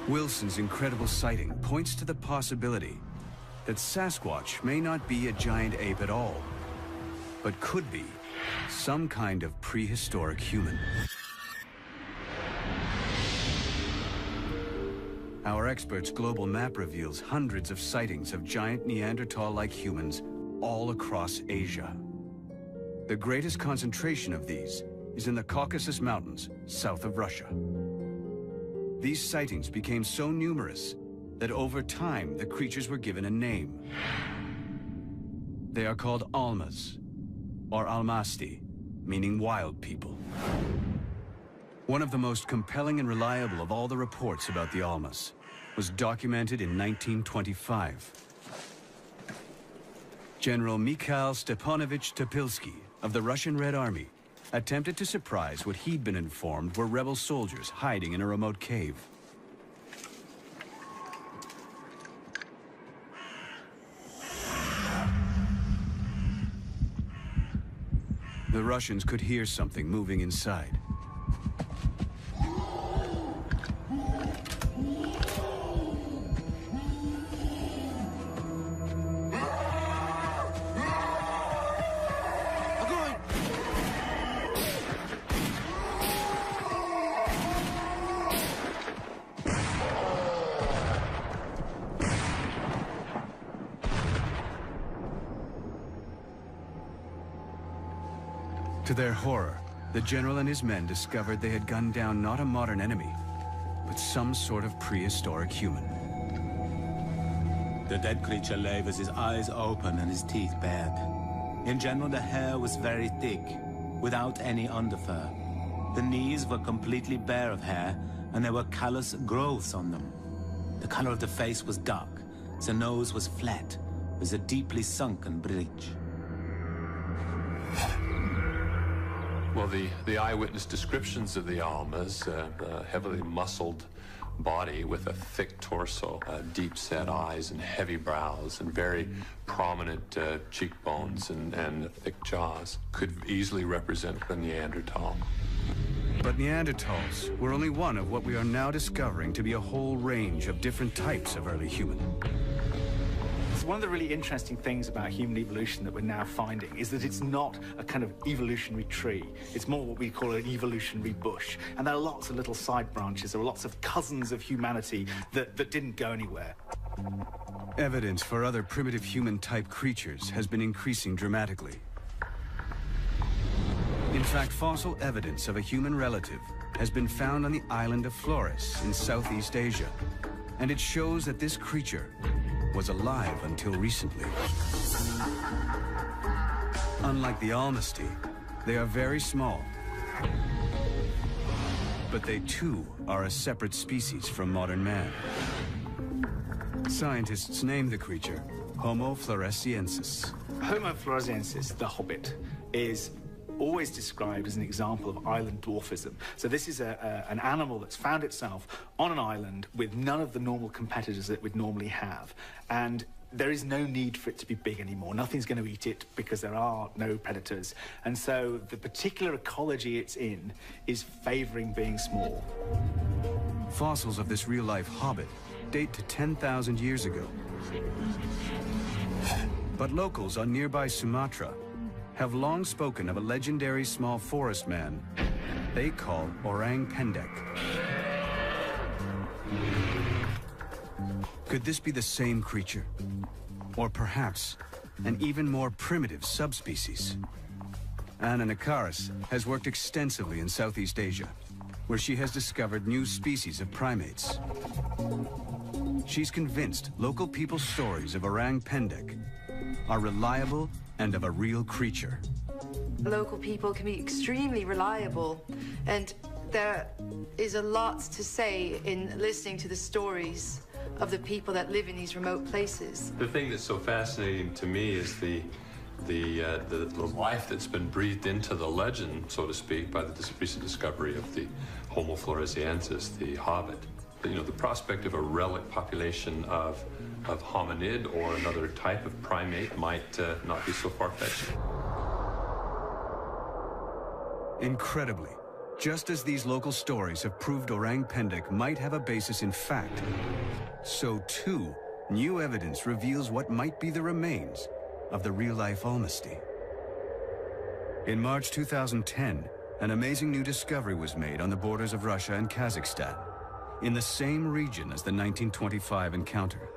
Wilson's incredible sighting points to the possibility that Sasquatch may not be a giant ape at all, but could be some kind of prehistoric human. Our experts' global map reveals hundreds of sightings of giant Neanderthal-like humans all across Asia. The greatest concentration of these is in the Caucasus Mountains, south of Russia. These sightings became so numerous that over time the creatures were given a name. They are called almas, or almasti, meaning wild people. One of the most compelling and reliable of all the reports about the almas was documented in 1925. General Mikhail Stepanovich Topilsky of the Russian Red Army attempted to surprise what he'd been informed were rebel soldiers hiding in a remote cave. The Russians could hear something moving inside. To their horror, the general and his men discovered they had gunned down not a modern enemy, but some sort of prehistoric human. The dead creature lay with his eyes open and his teeth bared. In general, the hair was very thick, without any underfur. The knees were completely bare of hair, and there were callous growths on them. The color of the face was dark. The nose was flat, with a deeply sunken bridge. Well, the eyewitness descriptions of the almas, a heavily muscled body with a thick torso, deep-set eyes and heavy brows and very prominent cheekbones and thick jaws, could easily represent a Neanderthal. But Neanderthals were only one of what we are now discovering to be a whole range of different types of early human. So one of the really interesting things about human evolution that we're now finding is that it's not a kind of evolutionary tree. It's more what we call an evolutionary bush. And there are lots of little side branches. There are lots of cousins of humanity that didn't go anywhere. Evidence for other primitive human-type creatures has been increasing dramatically. In fact, fossil evidence of a human relative has been found on the island of Flores in Southeast Asia, and it shows that this creature was alive until recently. Unlike the Almasty, they are very small, but they too are a separate species from modern man. Scientists named the creature Homo floresiensis. Homo floresiensis, the hobbit, is always described as an example of island dwarfism. So this is an animal that's found itself on an island with none of the normal competitors that we'd normally have. And there is no need for it to be big anymore. Nothing's going to eat it because there are no predators. And so the particular ecology it's in is favoring being small. Fossils of this real-life hobbit date to 10,000 years ago. But locals on nearby Sumatra have long spoken of a legendary small forest man they call Orang Pendek. Could this be the same creature? Or perhaps an even more primitive subspecies? Anna Nakaris has worked extensively in Southeast Asia, where she has discovered new species of primates. She's convinced local people's stories of Orang Pendek are reliable and of a real creature. Local people can be extremely reliable, and there is a lot to say in listening to the stories of the people that live in these remote places. The thing that's so fascinating to me is the life that's been breathed into the legend, so to speak, by the recent discovery of the Homo floresiensis, the hobbit. You know, the prospect of a relic population of hominid or another type of primate might not be so far-fetched. Incredibly, just as these local stories have proved Orang Pendek might have a basis in fact, so too, new evidence reveals what might be the remains of the real-life Almasty. In March 2010, an amazing new discovery was made on the borders of Russia and Kazakhstan, in the same region as the 1925 encounter.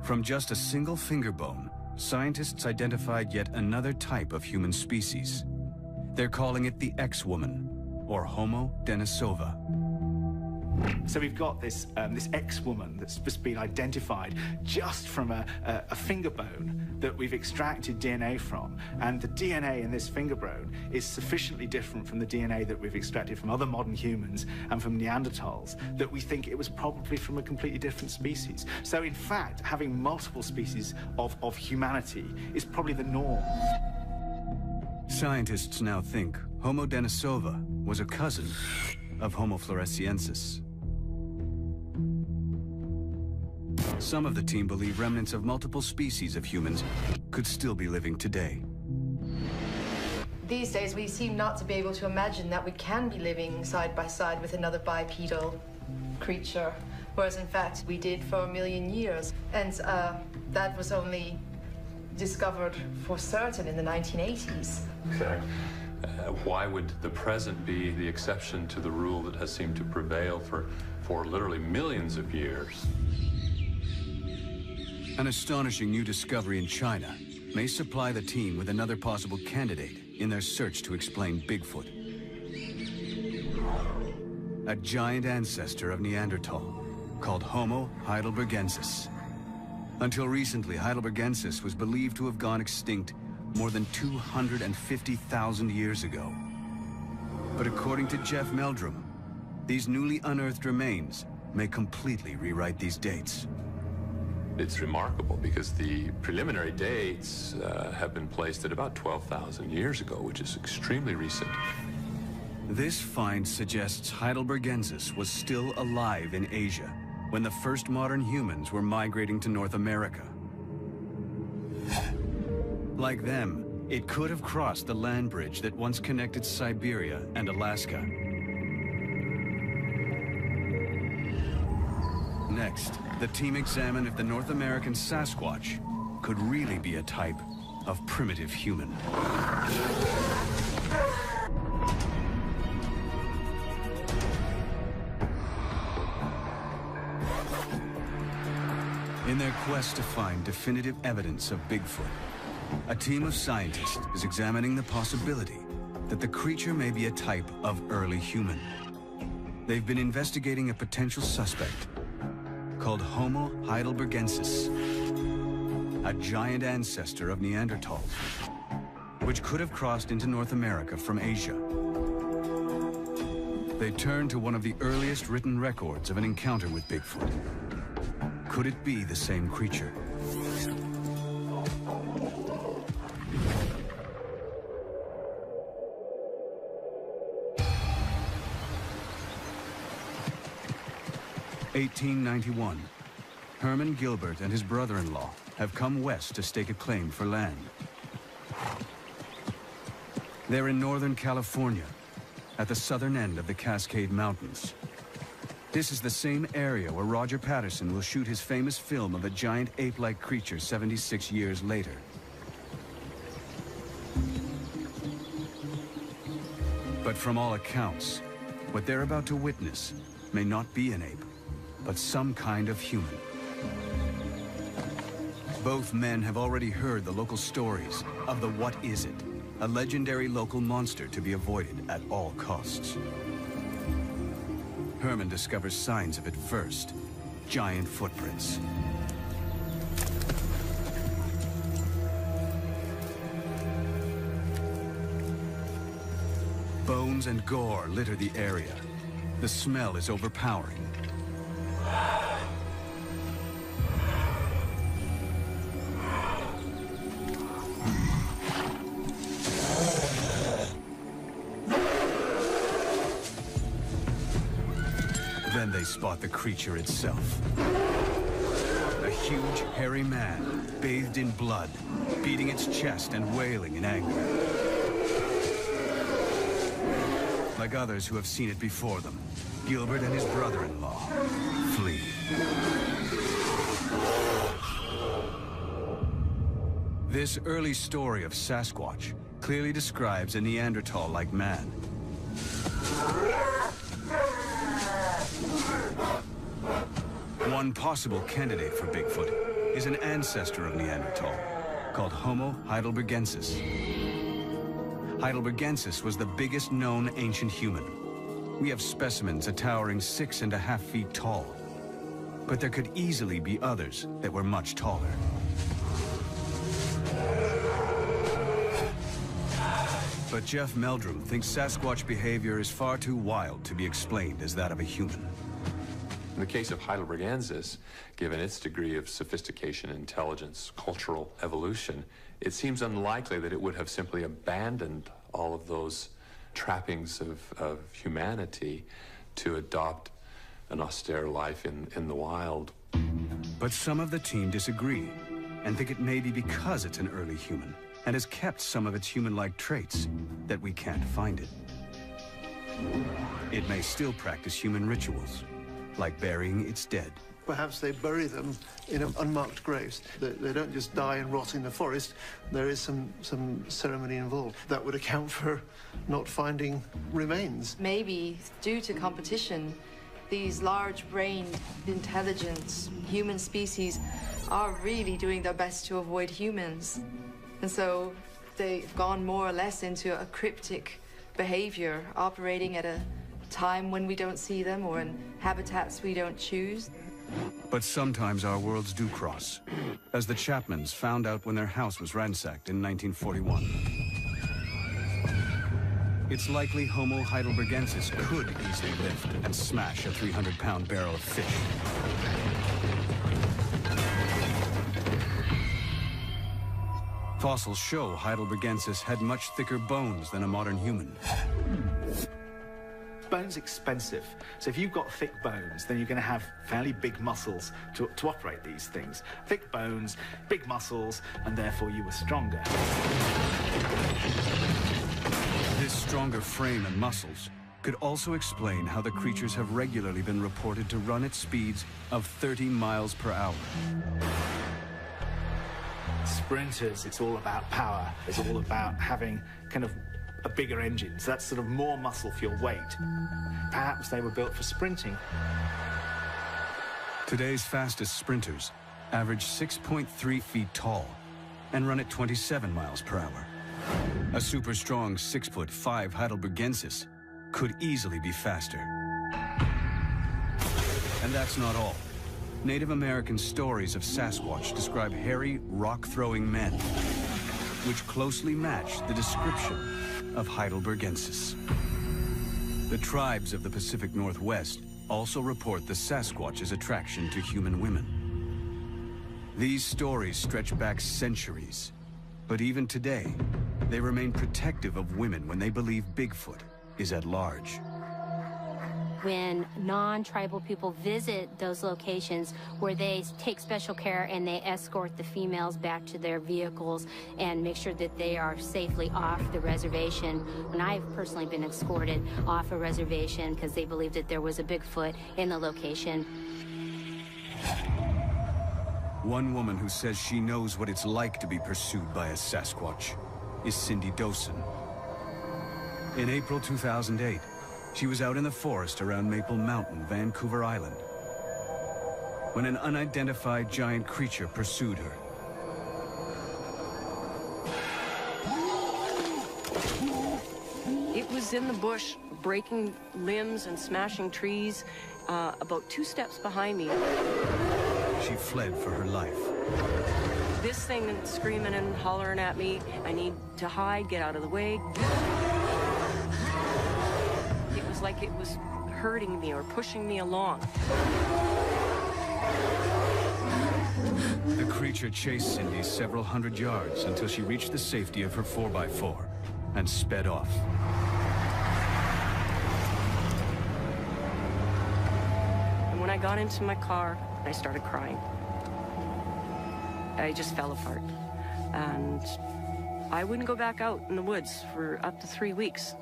From just a single finger bone, scientists identified yet another type of human species. They're calling it the X-woman, or Homo denisova. So we've got this X-woman that's just been identified just from a finger bone that we've extracted DNA from. And the DNA in this finger bone is sufficiently different from the DNA that we've extracted from other modern humans and from Neanderthals that we think it was probably from a completely different species. So in fact, having multiple species of humanity is probably the norm. Scientists now think Homo denisova was a cousin of Homo floresiensis. Some of the team believe remnants of multiple species of humans could still be living today. These days, we seem not to be able to imagine that we can be living side by side with another bipedal creature, whereas in fact we did for 1 million years. And that was only discovered for certain in the 1980s. Exactly. Why would the present be the exception to the rule that has seemed to prevail for literally millions of years? An astonishing new discovery in China may supply the team with another possible candidate in their search to explain Bigfoot. A giant ancestor of Neanderthal called Homo heidelbergensis. Until recently, heidelbergensis was believed to have gone extinct more than 250,000 years ago. But according to Jeff Meldrum, these newly unearthed remains may completely rewrite these dates. It's remarkable because the preliminary dates have been placed at about 12,000 years ago, which is extremely recent. This find suggests heidelbergensis was still alive in Asia when the first modern humans were migrating to North America. Like them, it could have crossed the land bridge that once connected Siberia and Alaska. Next, the team examined if the North American Sasquatch could really be a type of primitive human. In their quest to find definitive evidence of Bigfoot, a team of scientists is examining the possibility that the creature may be a type of early human. They've been investigating a potential suspect called Homo heidelbergensis, a giant ancestor of Neanderthals, which could have crossed into North America from Asia. They turned to one of the earliest written records of an encounter with Bigfoot. Could it be the same creature? (1891). Herman Gilbert and his brother-in-law have come west to stake a claim for land. They're in Northern California, at the southern end of the Cascade Mountains. This is the same area where Roger Patterson will shoot his famous film of a giant ape-like creature 76 years later. But from all accounts, what they're about to witness may not be an ape, but some kind of human. Both men have already heard the local stories of the What Is It, a legendary local monster to be avoided at all costs. Herman discovers signs of it first, giant footprints. Bones and gore litter the area. The smell is overpowering. Then they spot the creature itself. A huge, hairy man, bathed in blood, beating its chest and wailing in anger. Like others who have seen it before them, Gilbert and his brother-in-law flee. This early story of Sasquatch clearly describes a Neanderthal-like man. One possible candidate for Bigfoot is an ancestor of Neanderthal called Homo heidelbergensis. Heidelbergensis was the biggest known ancient human. We have specimens a towering 6.5 feet tall, but there could easily be others that were much taller. But Jeff Meldrum thinks Sasquatch behavior is far too wild to be explained as that of a human. In the case of heidelbergensis, given its degree of sophistication, intelligence, cultural evolution, it seems unlikely that it would have simply abandoned all of those trappings of humanity to adopt an austere life in the wild. But some of the team disagree and think it may be because it's an early human and has kept some of its human-like traits that we can't find it. It may still practice human rituals, like burying its dead. Perhaps they bury them in unmarked graves. They don't just die and rot in the forest. There is some ceremony involved. That would account for not finding remains. Maybe due to competition, these large-brained, intelligent human species are really doing their best to avoid humans. And so they've gone more or less into a cryptic behavior, operating at a time when we don't see them or in habitats we don't choose. But sometimes our worlds do cross, as the Chapmans found out when their house was ransacked in 1941. It's likely Homo heidelbergensis could easily lift and smash a 300-pound barrel of fish. Fossils show heidelbergensis had much thicker bones than a modern human. Bone's expensive, so if you've got thick bones, then you're going to have fairly big muscles to operate these things. Thick bones, big muscles, and therefore you were stronger. This stronger frame and muscles could also explain how the creatures have regularly been reported to run at speeds of 30 miles per hour. Sprinters, it's all about power. It's all about having kind of a bigger engine, so that's sort of more muscle for your weight. Perhaps they were built for sprinting. Today's fastest sprinters average 6.3 feet tall and run at 27 miles per hour. A super strong 6'5" Heidelbergensis could easily be faster. And that's not all. Native American stories of Sasquatch describe hairy, rock-throwing men, which closely match the description of Heidelbergensis. The tribes of the Pacific Northwest also report the Sasquatch's attraction to human women. These stories stretch back centuries, but even today, they remain protective of women when they believe Bigfoot is at large. When non-tribal people visit those locations where they take special care and they escort the females back to their vehicles and make sure that they are safely off the reservation. And I've personally been escorted off a reservation because they believed that there was a Bigfoot in the location. One woman who says she knows what it's like to be pursued by a Sasquatch is Cindy Dosen. In April 2008, she was out in the forest around Maple Mountain, Vancouver Island, when an unidentified giant creature pursued her. It was in the bush, breaking limbs and smashing trees, about 2 steps behind me. She fled for her life. This thing screaming and hollering at me. I need to hide, get out of the way. It was like it was hurting me or pushing me along. The creature chased Cindy several hundred yards until she reached the safety of her 4x4 and sped off. And when I got into my car, I started crying. I just fell apart. And I wouldn't go back out in the woods for up to 3 weeks.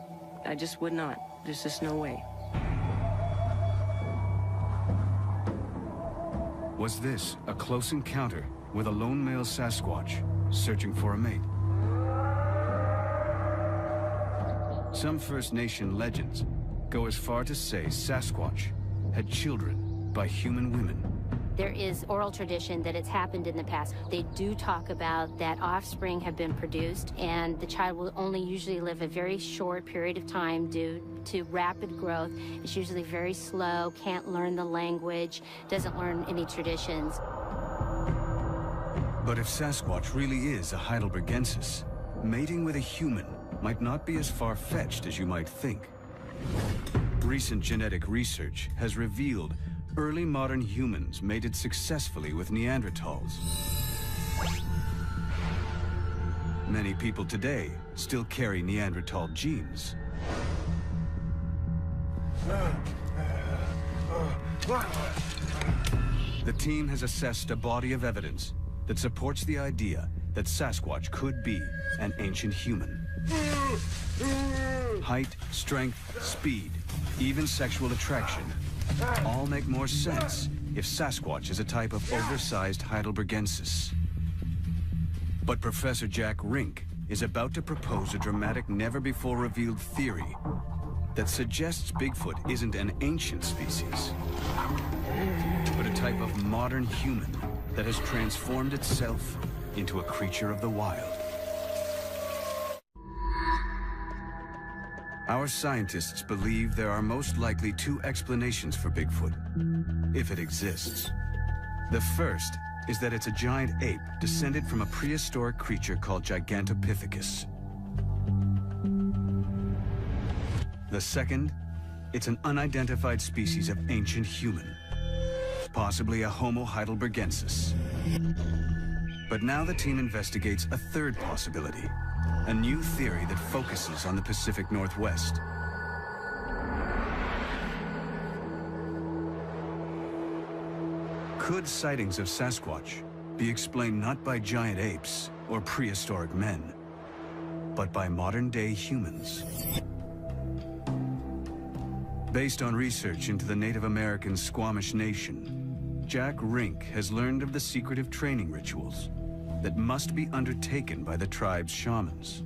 I just would not. There's just no way. Was this a close encounter with a lone male Sasquatch searching for a mate? Some First Nation legends go as far to say Sasquatch had children by human women. There is oral tradition that it's happened in the past. They do talk about that offspring have been produced, and the child will only usually live a very short period of time due to rapid growth. It's usually very slow, can't learn the language, doesn't learn any traditions. But if Sasquatch really is a Heidelbergensis, mating with a human might not be as far-fetched as you might think. Recent genetic research has revealed early modern humans mated successfully with Neanderthals. Many people today still carry Neanderthal genes. The team has assessed a body of evidence that supports the idea that Sasquatch could be an ancient human. Height, strength, speed, even sexual attraction all make more sense if Sasquatch is a type of oversized Heidelbergensis. But Professor Jack Rink is about to propose a dramatic, never-before-revealed theory that suggests Bigfoot isn't an ancient species, but a type of modern human that has transformed itself into a creature of the wild. Our scientists believe there are most likely 2 explanations for Bigfoot, if it exists. The first is that it's a giant ape descended from a prehistoric creature called Gigantopithecus. The second, it's an unidentified species of ancient human, possibly a Homo heidelbergensis. But now the team investigates a third possibility, a new theory that focuses on the Pacific Northwest. Could sightings of Sasquatch be explained not by giant apes or prehistoric men, but by modern-day humans? Based on research into the Native American Squamish Nation, Jack Rink has learned of the secretive training rituals that must be undertaken by the tribe's shamans.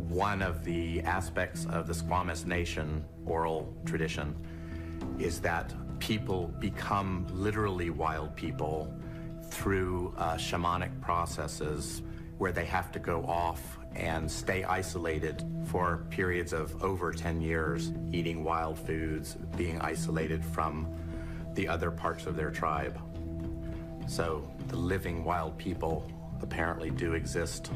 One of the aspects of the Squamish Nation oral tradition is that people become literally wild people through shamanic processes where they have to go off and stay isolated for periods of over 10 years, eating wild foods, being isolated from the other parts of their tribe. So the living wild people apparently do exist.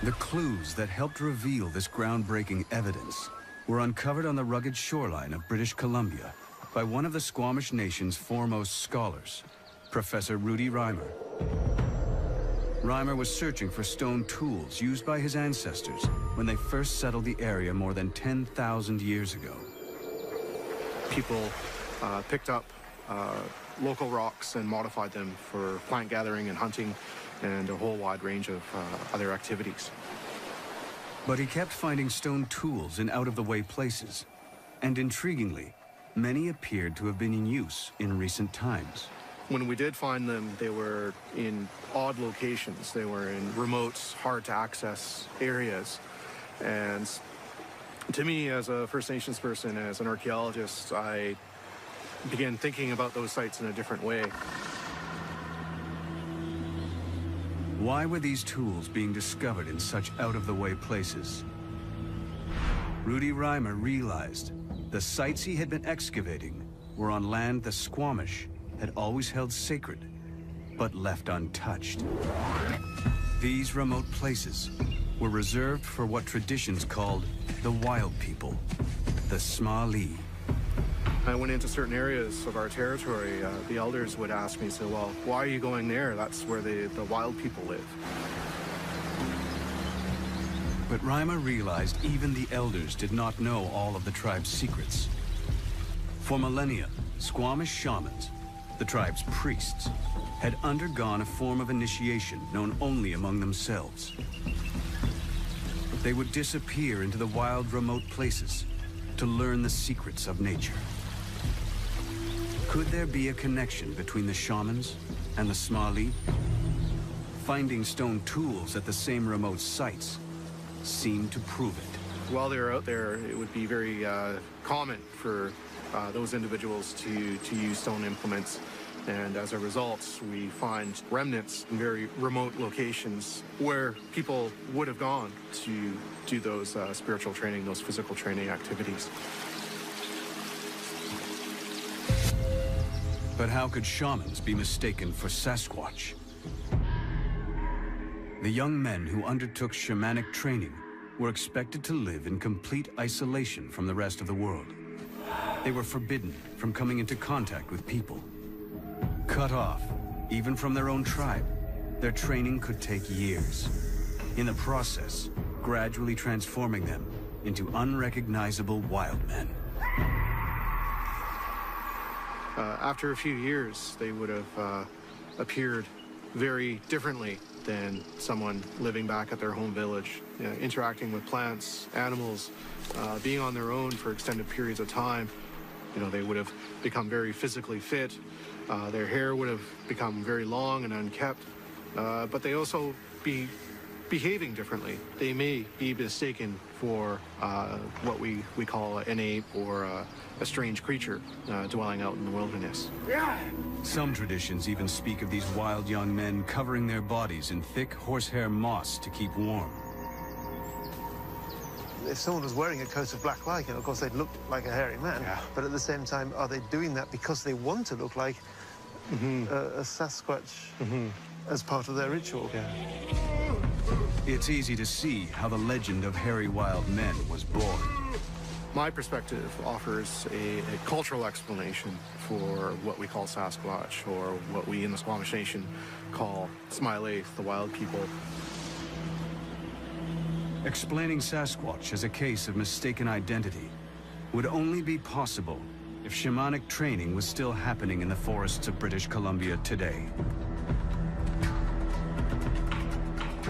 The clues that helped reveal this groundbreaking evidence were uncovered on the rugged shoreline of British Columbia by one of the Squamish Nation's foremost scholars, Professor Rudy Reimer. Reimer was searching for stone tools used by his ancestors when they first settled the area more than 10,000 years ago. People picked up local rocks and modified them for plant gathering and hunting and a whole wide range of other activities. But he kept finding stone tools in out-of-the-way places, and intriguingly, many appeared to have been in use in recent times. When we did find them, they were in odd locations. They were in remote, hard-to-access areas. And to me, as a First Nations person, as an archaeologist, I began thinking about those sites in a different way. Why were these tools being discovered in such out-of-the-way places? Rudy Reimer realized the sites he had been excavating were on land the Squamish had always held sacred, but left untouched. These remote places were reserved for what traditions called the wild people, the Smali. I went into certain areas of our territory. The elders would ask me, so, well, why are you going there? That's where the wild people live. But Reimer realized even the elders did not know all of the tribe's secrets. For millennia, Squamish shamans, the tribe's priests, had undergone a form of initiation known only among themselves. They would disappear into the wild, remote places to learn the secrets of nature. Could there be a connection between the shamans and the Smali? Finding stone tools at the same remote sites seemed to prove it. While they were out there, it would be very common for those individuals to use stone implements. And as a result, we find remnants in very remote locations where people would have gone to do those spiritual training, those physical training activities. But how could shamans be mistaken for Sasquatch? The young men who undertook shamanic training were expected to live in complete isolation from the rest of the world. They were forbidden from coming into contact with people. Cut off, even from their own tribe, their training could take years. In the process, gradually transforming them into unrecognizable wild men. After a few years, they would have appeared very differently than someone living back at their home village, interacting with plants, animals, being on their own for extended periods of time. You know, they would have become very physically fit. Their hair would have become very long and unkept, but they also be behaving differently. They may be mistaken for what we call an ape or a strange creature dwelling out in the wilderness. Some traditions even speak of these wild young men covering their bodies in thick horsehair moss to keep warm. If someone was wearing a coat of black lichen, of course they'd look like a hairy man. Yeah. But at the same time, are they doing that because they want to look like a Sasquatch as part of their ritual? Yeah. It's easy to see how the legend of hairy wild men was born. My perspective offers a cultural explanation for what we call Sasquatch, or what we in the Squamish Nation call Smiley, the wild people. Explaining Sasquatch as a case of mistaken identity would only be possible if shamanic training was still happening in the forests of British Columbia today.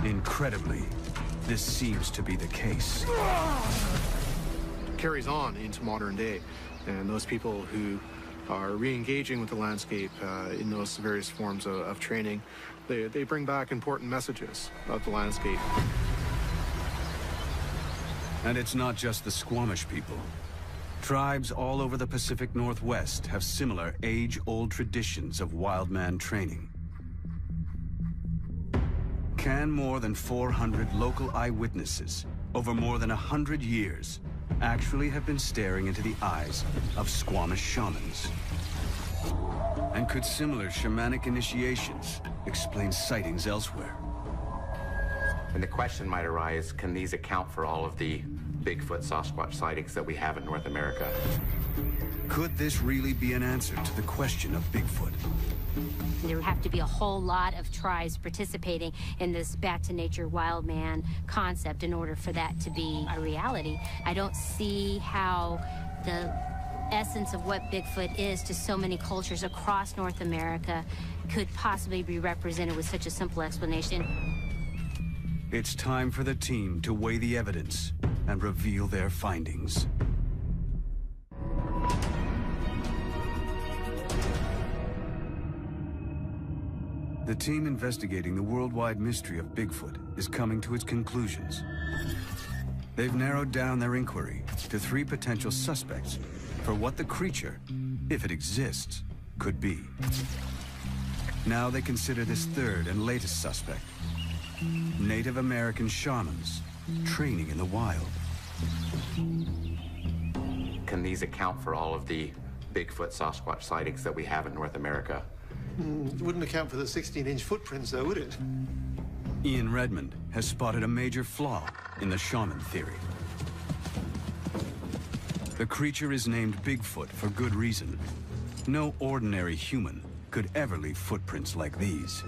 Incredibly, this seems to be the case. Carries on into modern day, and those people who are re-engaging with the landscape in those various forms of training, they bring back important messages of the landscape. And it's not just the Squamish people. Tribes all over the Pacific Northwest have similar age-old traditions of wild man training. Can more than 400 local eyewitnesses over more than 100 years actually have been staring into the eyes of Squamish shamans? And could similar shamanic initiations explain sightings elsewhere? And the question might arise, can these account for all of the Bigfoot Sasquatch sightings that we have in North America? Could this really be an answer to the question of Bigfoot? There would have to be a whole lot of tribes participating in this back to nature wild man concept in order for that to be a reality. I don't see how the essence of what Bigfoot is to so many cultures across North America could possibly be represented with such a simple explanation. It's time for the team to weigh the evidence and reveal their findings. The team investigating the worldwide mystery of Bigfoot is coming to its conclusions. They've narrowed down their inquiry to 3 potential suspects for what the creature, if it exists, could be. Now they consider this 3rd and latest suspect, Native American shamans training in the wild. Can these account for all of the Bigfoot Sasquatch sightings that we have in North America? It wouldn't account for the 16-inch footprints, though, would it? Ian Redmond has spotted a major flaw in the shaman theory. The creature is named Bigfoot for good reason. No ordinary human could ever leave footprints like these.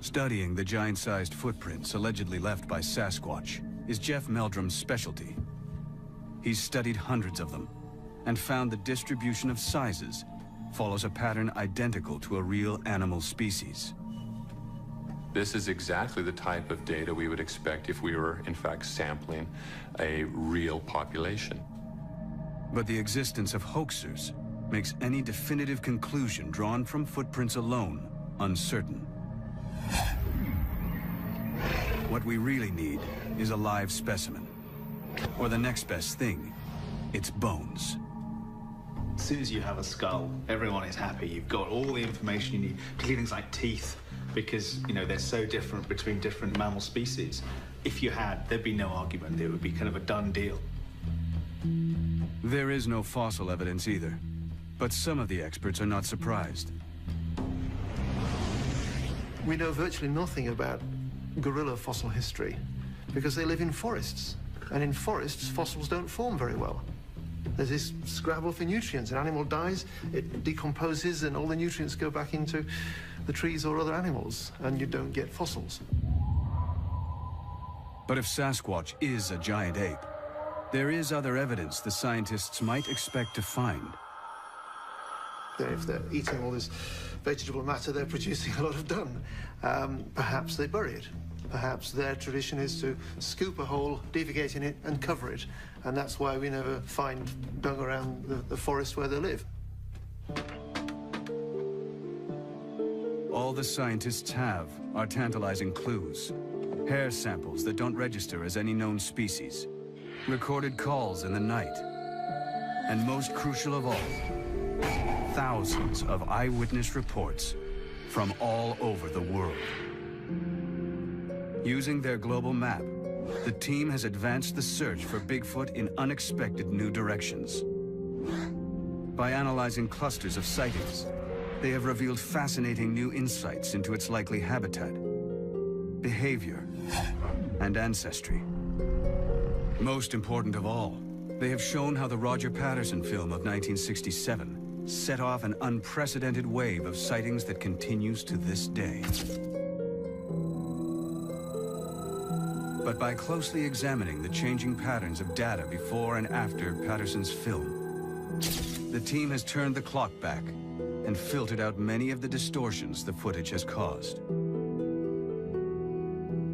Studying the giant-sized footprints allegedly left by Sasquatch is Jeff Meldrum's specialty. He's studied hundreds of them and found the distribution of sizes follows a pattern identical to a real animal species. This is exactly the type of data we would expect if we were, in fact, sampling a real population. But the existence of hoaxers makes any definitive conclusion drawn from footprints alone uncertain. What we really need is a live specimen. Or the next best thing, it's bones. As soon as you have a skull, everyone is happy. You've got all the information you need, particularly things like teeth, because, you know, they're so different between different mammal species. If you had, there'd be no argument. It would be kind of a done deal. There is no fossil evidence either, but some of the experts are not surprised. We know virtually nothing about gorilla fossil history because they live in forests. And in forests, fossils don't form very well. There's this scrabble for nutrients. An animal dies, it decomposes, and all the nutrients go back into the trees or other animals, and you don't get fossils. But if Sasquatch is a giant ape, there is other evidence the scientists might expect to find. If they're eating all this vegetable matter, they're producing a lot of dung. Perhaps they bury it. Perhaps their tradition is to scoop a hole, defecate in it, and cover it. And that's why we never find dung around the forest where they live. All the scientists have are tantalizing clues. Hair samples that don't register as any known species. Recorded calls in the night. And most crucial of all, thousands of eyewitness reports from all over the world. Using their global map, the team has advanced the search for Bigfoot in unexpected new directions. By analyzing clusters of sightings, they have revealed fascinating new insights into its likely habitat, behavior, and ancestry. Most important of all, they have shown how the Roger Patterson film of 1967 set off an unprecedented wave of sightings that continues to this day. But by closely examining the changing patterns of data before and after Patterson's film, the team has turned the clock back and filtered out many of the distortions the footage has caused.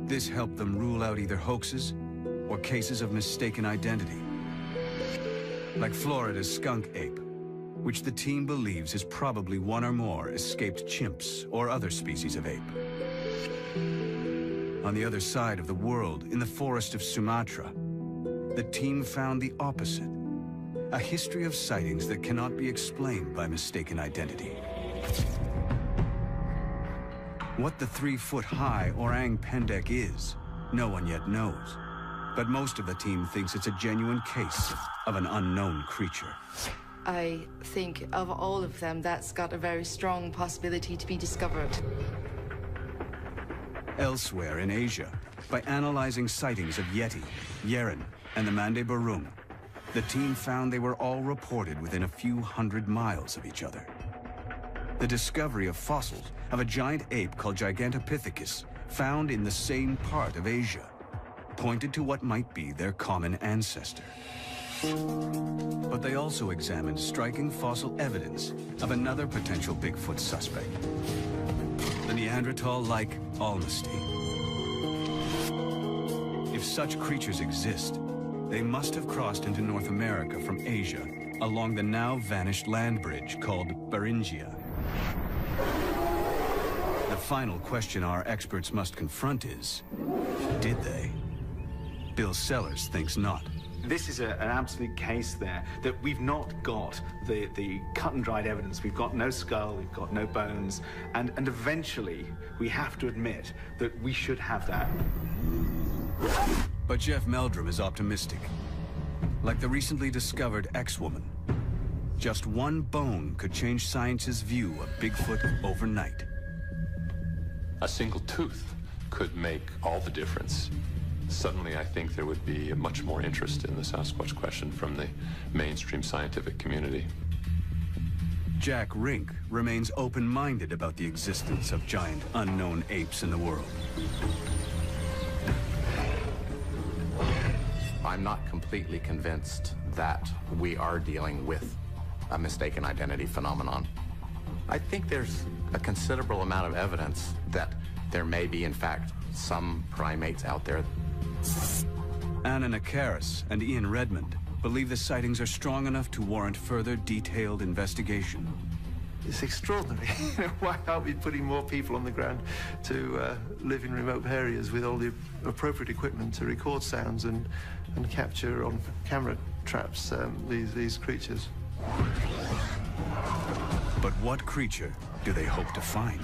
This helped them rule out either hoaxes or cases of mistaken identity, like Florida's skunk ape, which the team believes is probably one or more escaped chimps or other species of ape. On the other side of the world, in the forest of Sumatra, the team found the opposite, a history of sightings that cannot be explained by mistaken identity. What the 3-foot-high orang pendek is, no one yet knows. But most of the team thinks it's a genuine case of an unknown creature. I think of all of them, that's got a very strong possibility to be discovered. Elsewhere in Asia, by analyzing sightings of Yeti, Yeren, and the Mande Burung, the team found they were all reported within a few hundred miles of each other. The discovery of fossils of a giant ape called Gigantopithecus, found in the same part of Asia, pointed to what might be their common ancestor. But they also examined striking fossil evidence of another potential Bigfoot suspect, the Neanderthal-like Almasty. If such creatures exist, they must have crossed into North America from Asia along the now vanished land bridge called Beringia. The final question our experts must confront is, did they? Bill Sellers thinks not. This is an absolute case there that we've not got the cut and dried evidence. We've got no skull, we've got no bones, and eventually we have to admit that we should have that. But Jeff Meldrum is optimistic. Like the recently discovered X-Woman, just one bone could change science's view of Bigfoot overnight. A single tooth could make all the difference. Suddenly, I think there would be much more interest in the Sasquatch question from the mainstream scientific community. Jack Rink remains open-minded about the existence of giant unknown apes in the world. I'm not completely convinced that we are dealing with a mistaken identity phenomenon. I think there's a considerable amount of evidence that there may be, in fact, some primates out there. Anna Nakaris and Ian Redmond believe the sightings are strong enough to warrant further detailed investigation. It's extraordinary. Why aren't we putting more people on the ground to live in remote areas with all the appropriate equipment to record sounds and capture on camera traps these creatures? But what creature do they hope to find?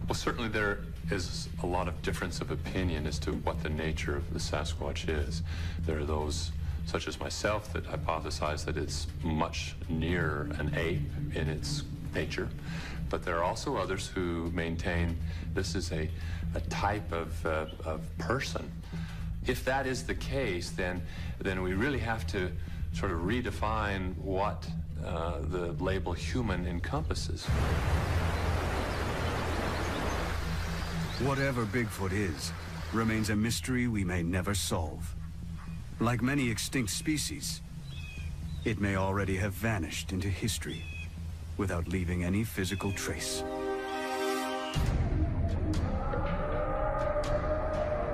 Well, certainly there is a lot of difference of opinion as to what the nature of the Sasquatch is. There are those, such as myself, that hypothesize that it's much nearer an ape in its nature. But there are also others who maintain this is a type of person. If that is the case, then we really have to sort of redefine what the label human encompasses. Whatever Bigfoot is, remains a mystery we may never solve. Like many extinct species, it may already have vanished into history without leaving any physical trace.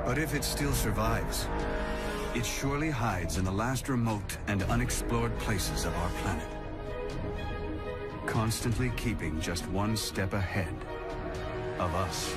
But if it still survives, it surely hides in the last remote and unexplored places of our planet, constantly keeping just one step ahead of us.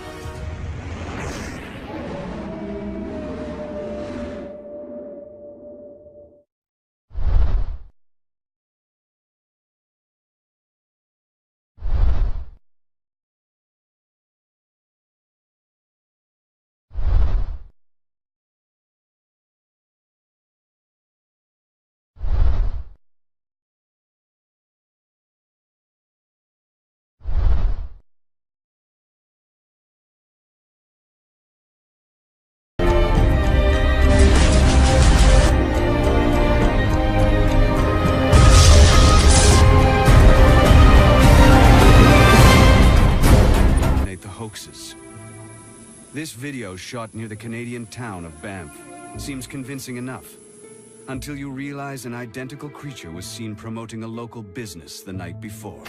This video shot near the Canadian town of Banff seems convincing enough, until you realize an identical creature was seen promoting a local business the night before.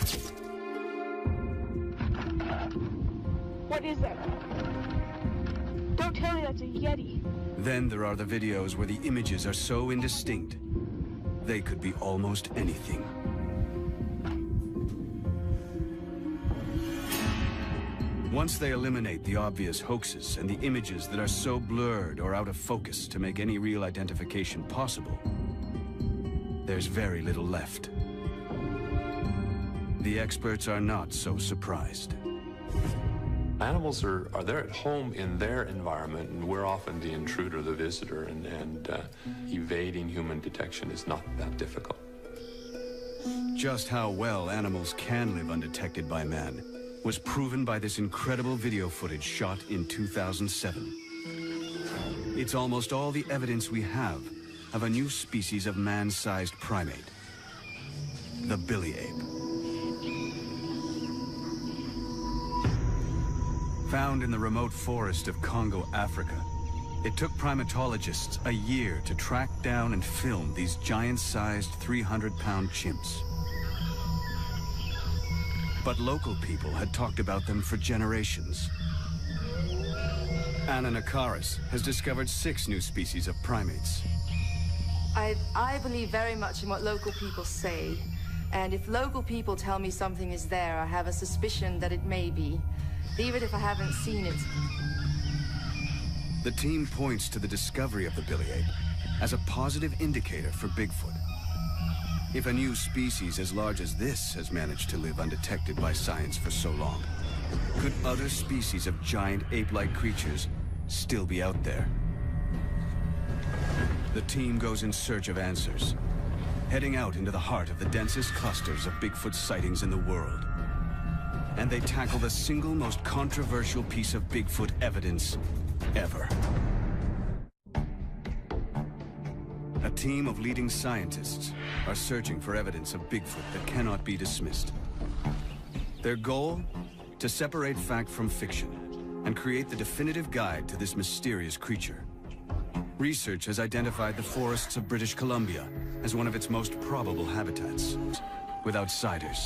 What is that? Don't tell me that's a Yeti. Then there are the videos where the images are so indistinct, they could be almost anything. Once they eliminate the obvious hoaxes and the images that are so blurred or out of focus to make any real identification possible, there's very little left. The experts are not so surprised. Animals are they're at home in their environment, and we're often the intruder, the visitor, and evading human detection is not that difficult. Just how well animals can live undetected by man was proven by this incredible video footage shot in 2007. It's almost all the evidence we have of a new species of man-sized primate, the billy ape. Found in the remote forest of Congo, Africa, it took primatologists a year to track down and film these giant-sized 300-pound chimps. But local people had talked about them for generations. Anna Nakaris has discovered 6 new species of primates. I believe very much in what local people say. And if local people tell me something is there, I have a suspicion that it may be, even if I haven't seen it. The team points to the discovery of the billy ape as a positive indicator for Bigfoot. If a new species as large as this has managed to live undetected by science for so long, could other species of giant ape-like creatures still be out there? The team goes in search of answers, heading out into the heart of the densest clusters of Bigfoot sightings in the world. And they tackle the single most controversial piece of Bigfoot evidence ever. A team of leading scientists are searching for evidence of Bigfoot that cannot be dismissed. Their goal? To separate fact from fiction and create the definitive guide to this mysterious creature. Research has identified the forests of British Columbia as one of its most probable habitats, with outsiders.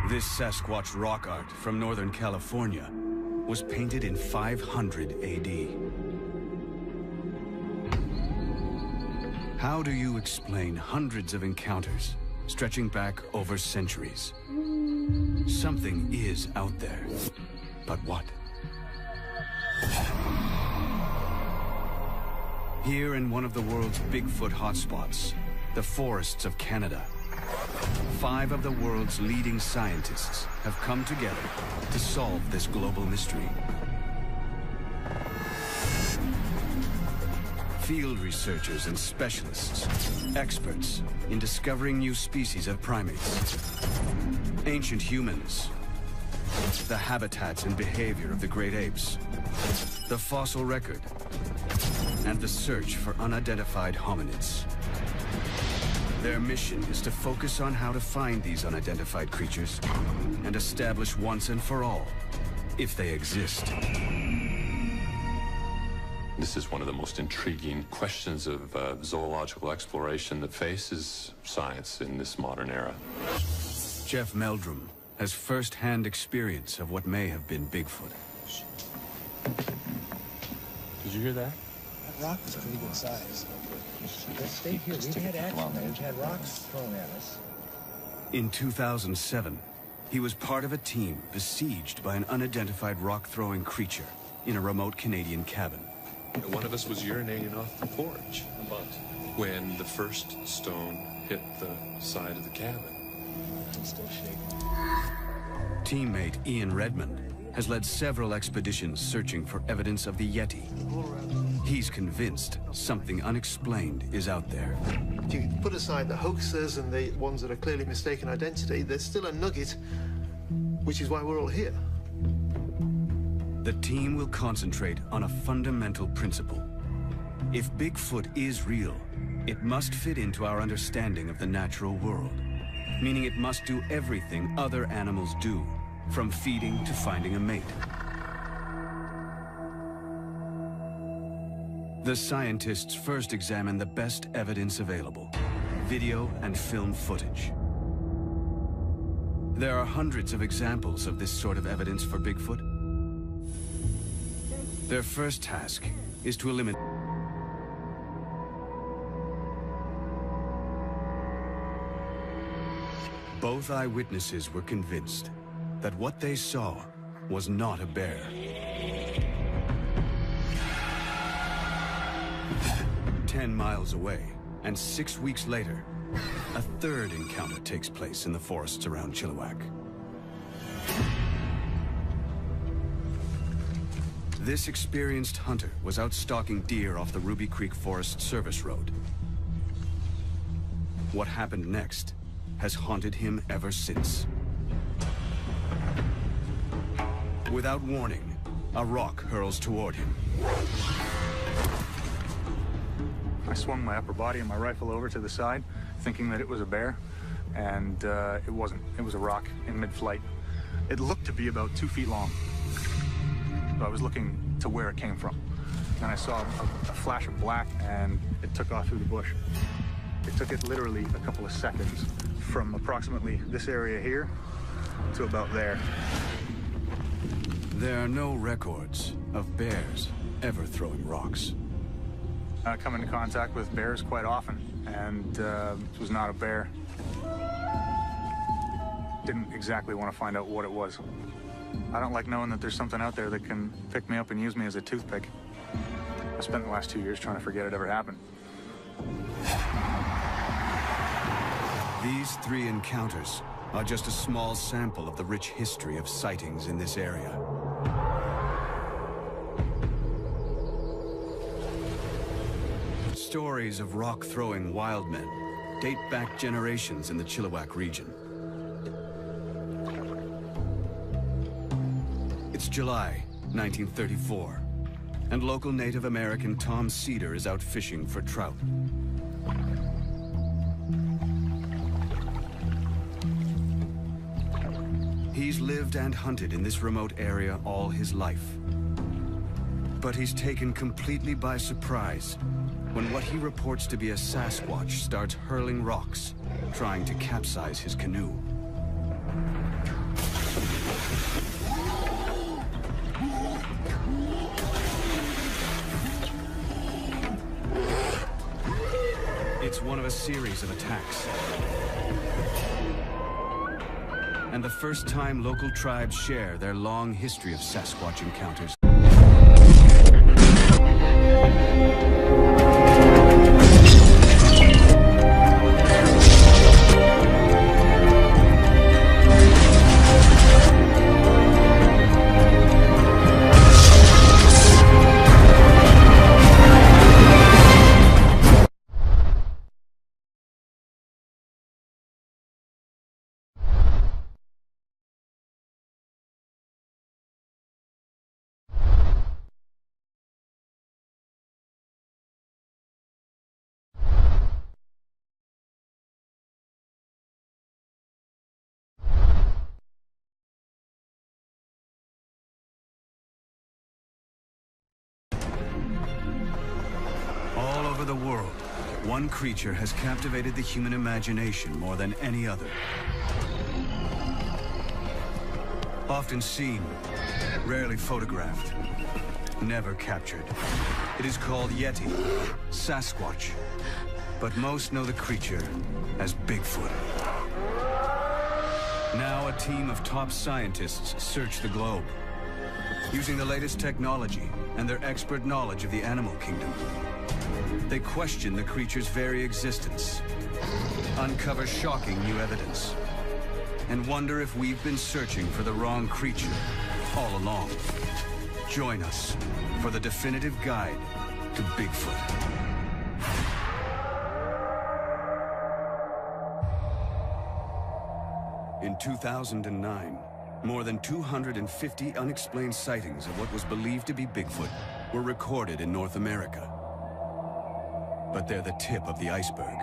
This Sasquatch rock art from Northern California was painted in 500 AD. How do you explain hundreds of encounters stretching back over centuries? Something is out there, but what? Here in one of the world's Bigfoot hotspots, the forests of Canada, 5 of the world's leading scientists have come together to solve this global mystery. Field researchers and specialists, experts in discovering new species of primates, ancient humans, the habitats and behavior of the great apes, the fossil record, and the search for unidentified hominids. Their mission is to focus on how to find these unidentified creatures and establish once and for all if they exist. This is one of the most intriguing questions of zoological exploration that faces science in this modern era. Jeff Meldrum has first-hand experience of what may have been Bigfoot. Did you hear that? That rock was pretty good size. Let's stay here. We've had action. We've had rocks thrown at us. In 2007, he was part of a team besieged by an unidentified rock-throwing creature in a remote Canadian cabin. One of us was urinating off the porch when the first stone hit the side of the cabin. I'm still shaking. Teammate Ian Redmond has led several expeditions searching for evidence of the Yeti. He's convinced something unexplained is out there. If you put aside the hoaxers and the ones that are clearly mistaken identity, there's still a nugget, which is why we're all here. The team will concentrate on a fundamental principle. If Bigfoot is real, it must fit into our understanding of the natural world, meaning it must do everything other animals do, from feeding to finding a mate. The scientists first examine the best evidence available, video and film footage. There are hundreds of examples of this sort of evidence for Bigfoot. Their first task is to eliminate both eyewitnesses were convinced that what they saw was not a bear. "10 miles away, and 6 weeks later, a third encounter takes place in the forests around Chilliwack. This experienced hunter was out stalking deer off the Ruby Creek Forest Service Road. What happened next has haunted him ever since. Without warning, a rock hurls toward him. I swung my upper body and my rifle over to the side, thinking that it was a bear, and it wasn't. It was a rock in mid-flight. It looked to be about 2 feet long. So I was looking to where it came from. And I saw a flash of black, and it took off through the bush. It took it literally a couple of seconds from approximately this area here to about there. There are no records of bears ever throwing rocks. I come into contact with bears quite often, and it was not a bear. Didn't exactly want to find out what it was. I don't like knowing that there's something out there that can pick me up and use me as a toothpick. I spent the last 2 years trying to forget it ever happened. These 3 encounters are just a small sample of the rich history of sightings in this area. Stories of rock-throwing wild men date back generations in the Chilliwack region. It's July 1934, and local Native American Tom Cedar is out fishing for trout. He's lived and hunted in this remote area all his life. But he's taken completely by surprise when what he reports to be a Sasquatch starts hurling rocks, trying to capsize his canoe. It's one of a series of attacks. And the first time local tribes share their long history of Sasquatch encounters. All over the world, one creature has captivated the human imagination more than any other. Often seen, rarely photographed, never captured. It is called Yeti, Sasquatch, but most know the creature as Bigfoot. Now a team of top scientists search the globe, using the latest technology and their expert knowledge of the animal kingdom. They question the creature's very existence, uncover shocking new evidence, and wonder if we've been searching for the wrong creature all along. Join us for the definitive guide to Bigfoot. In 2009, more than 250 unexplained sightings of what was believed to be Bigfoot were recorded in North America. But they're the tip of the iceberg.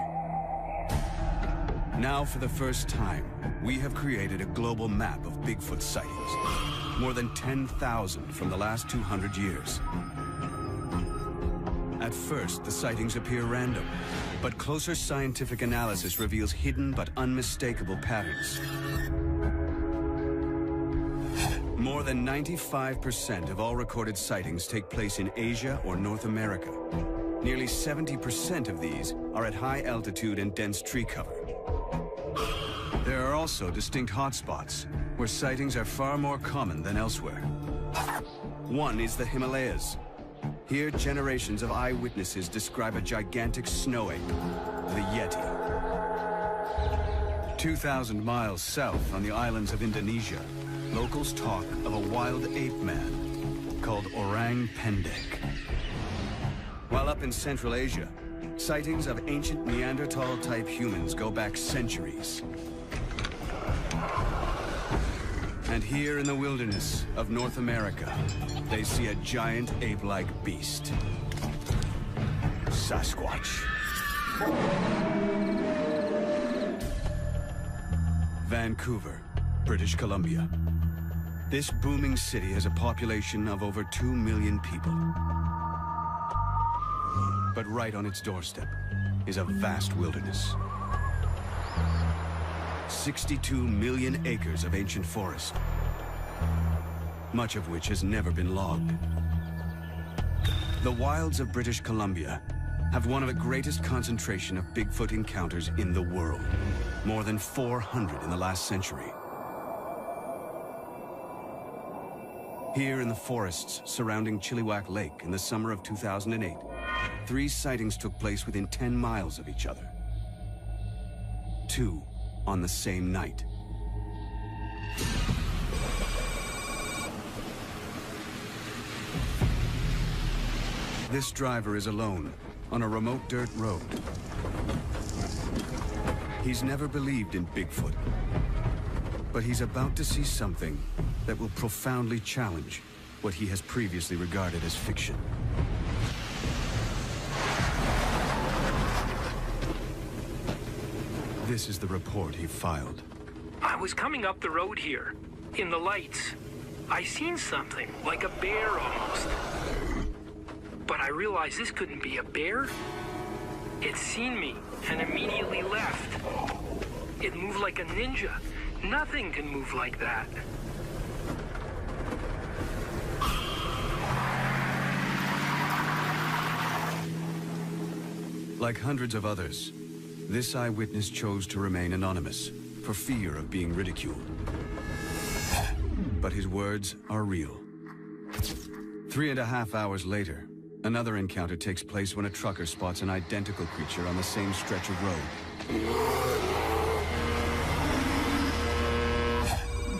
Now, for the first time, we have created a global map of Bigfoot sightings. More than 10,000 from the last 200 years. At first, the sightings appear random, but closer scientific analysis reveals hidden but unmistakable patterns. More than 95% of all recorded sightings take place in Asia or North America. Nearly 70% of these are at high altitude and dense tree cover. There are also distinct hotspots, where sightings are far more common than elsewhere. One is the Himalayas. Here, generations of eyewitnesses describe a gigantic snow ape, the Yeti. 2,000 miles south on the islands of Indonesia, locals talk of a wild ape man, called Orang Pendek. While up in Central Asia, sightings of ancient Neanderthal-type humans go back centuries. And here in the wilderness of North America, they see a giant ape-like beast. Sasquatch. Vancouver, British Columbia. This booming city has a population of over 2 million people. But right on its doorstep is a vast wilderness. 62 million acres of ancient forest, much of which has never been logged. The wilds of British Columbia have one of the greatest concentration of Bigfoot encounters in the world. More than 400 in the last century. Here in the forests surrounding Chilliwack Lake in the summer of 2008, 3 sightings took place within 10 miles of each other. 2 on the same night. This driver is alone on a remote dirt road. He's never believed in Bigfoot, but he's about to see something that will profoundly challenge what he has previously regarded as fiction. This is the report he filed. I was coming up the road here, in the lights. I seen something, like a bear almost. But I realized this couldn't be a bear. It seen me and immediately left. It moved like a ninja. Nothing can move like that. Like hundreds of others, this eyewitness chose to remain anonymous for fear of being ridiculed. But his words are real. 3.5 hours later, another encounter takes place when a trucker spots an identical creature on the same stretch of road.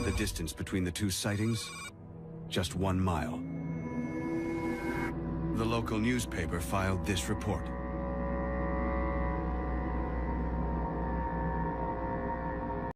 The distance between the 2 sightings? Just 1 mile. The local newspaper filed this report.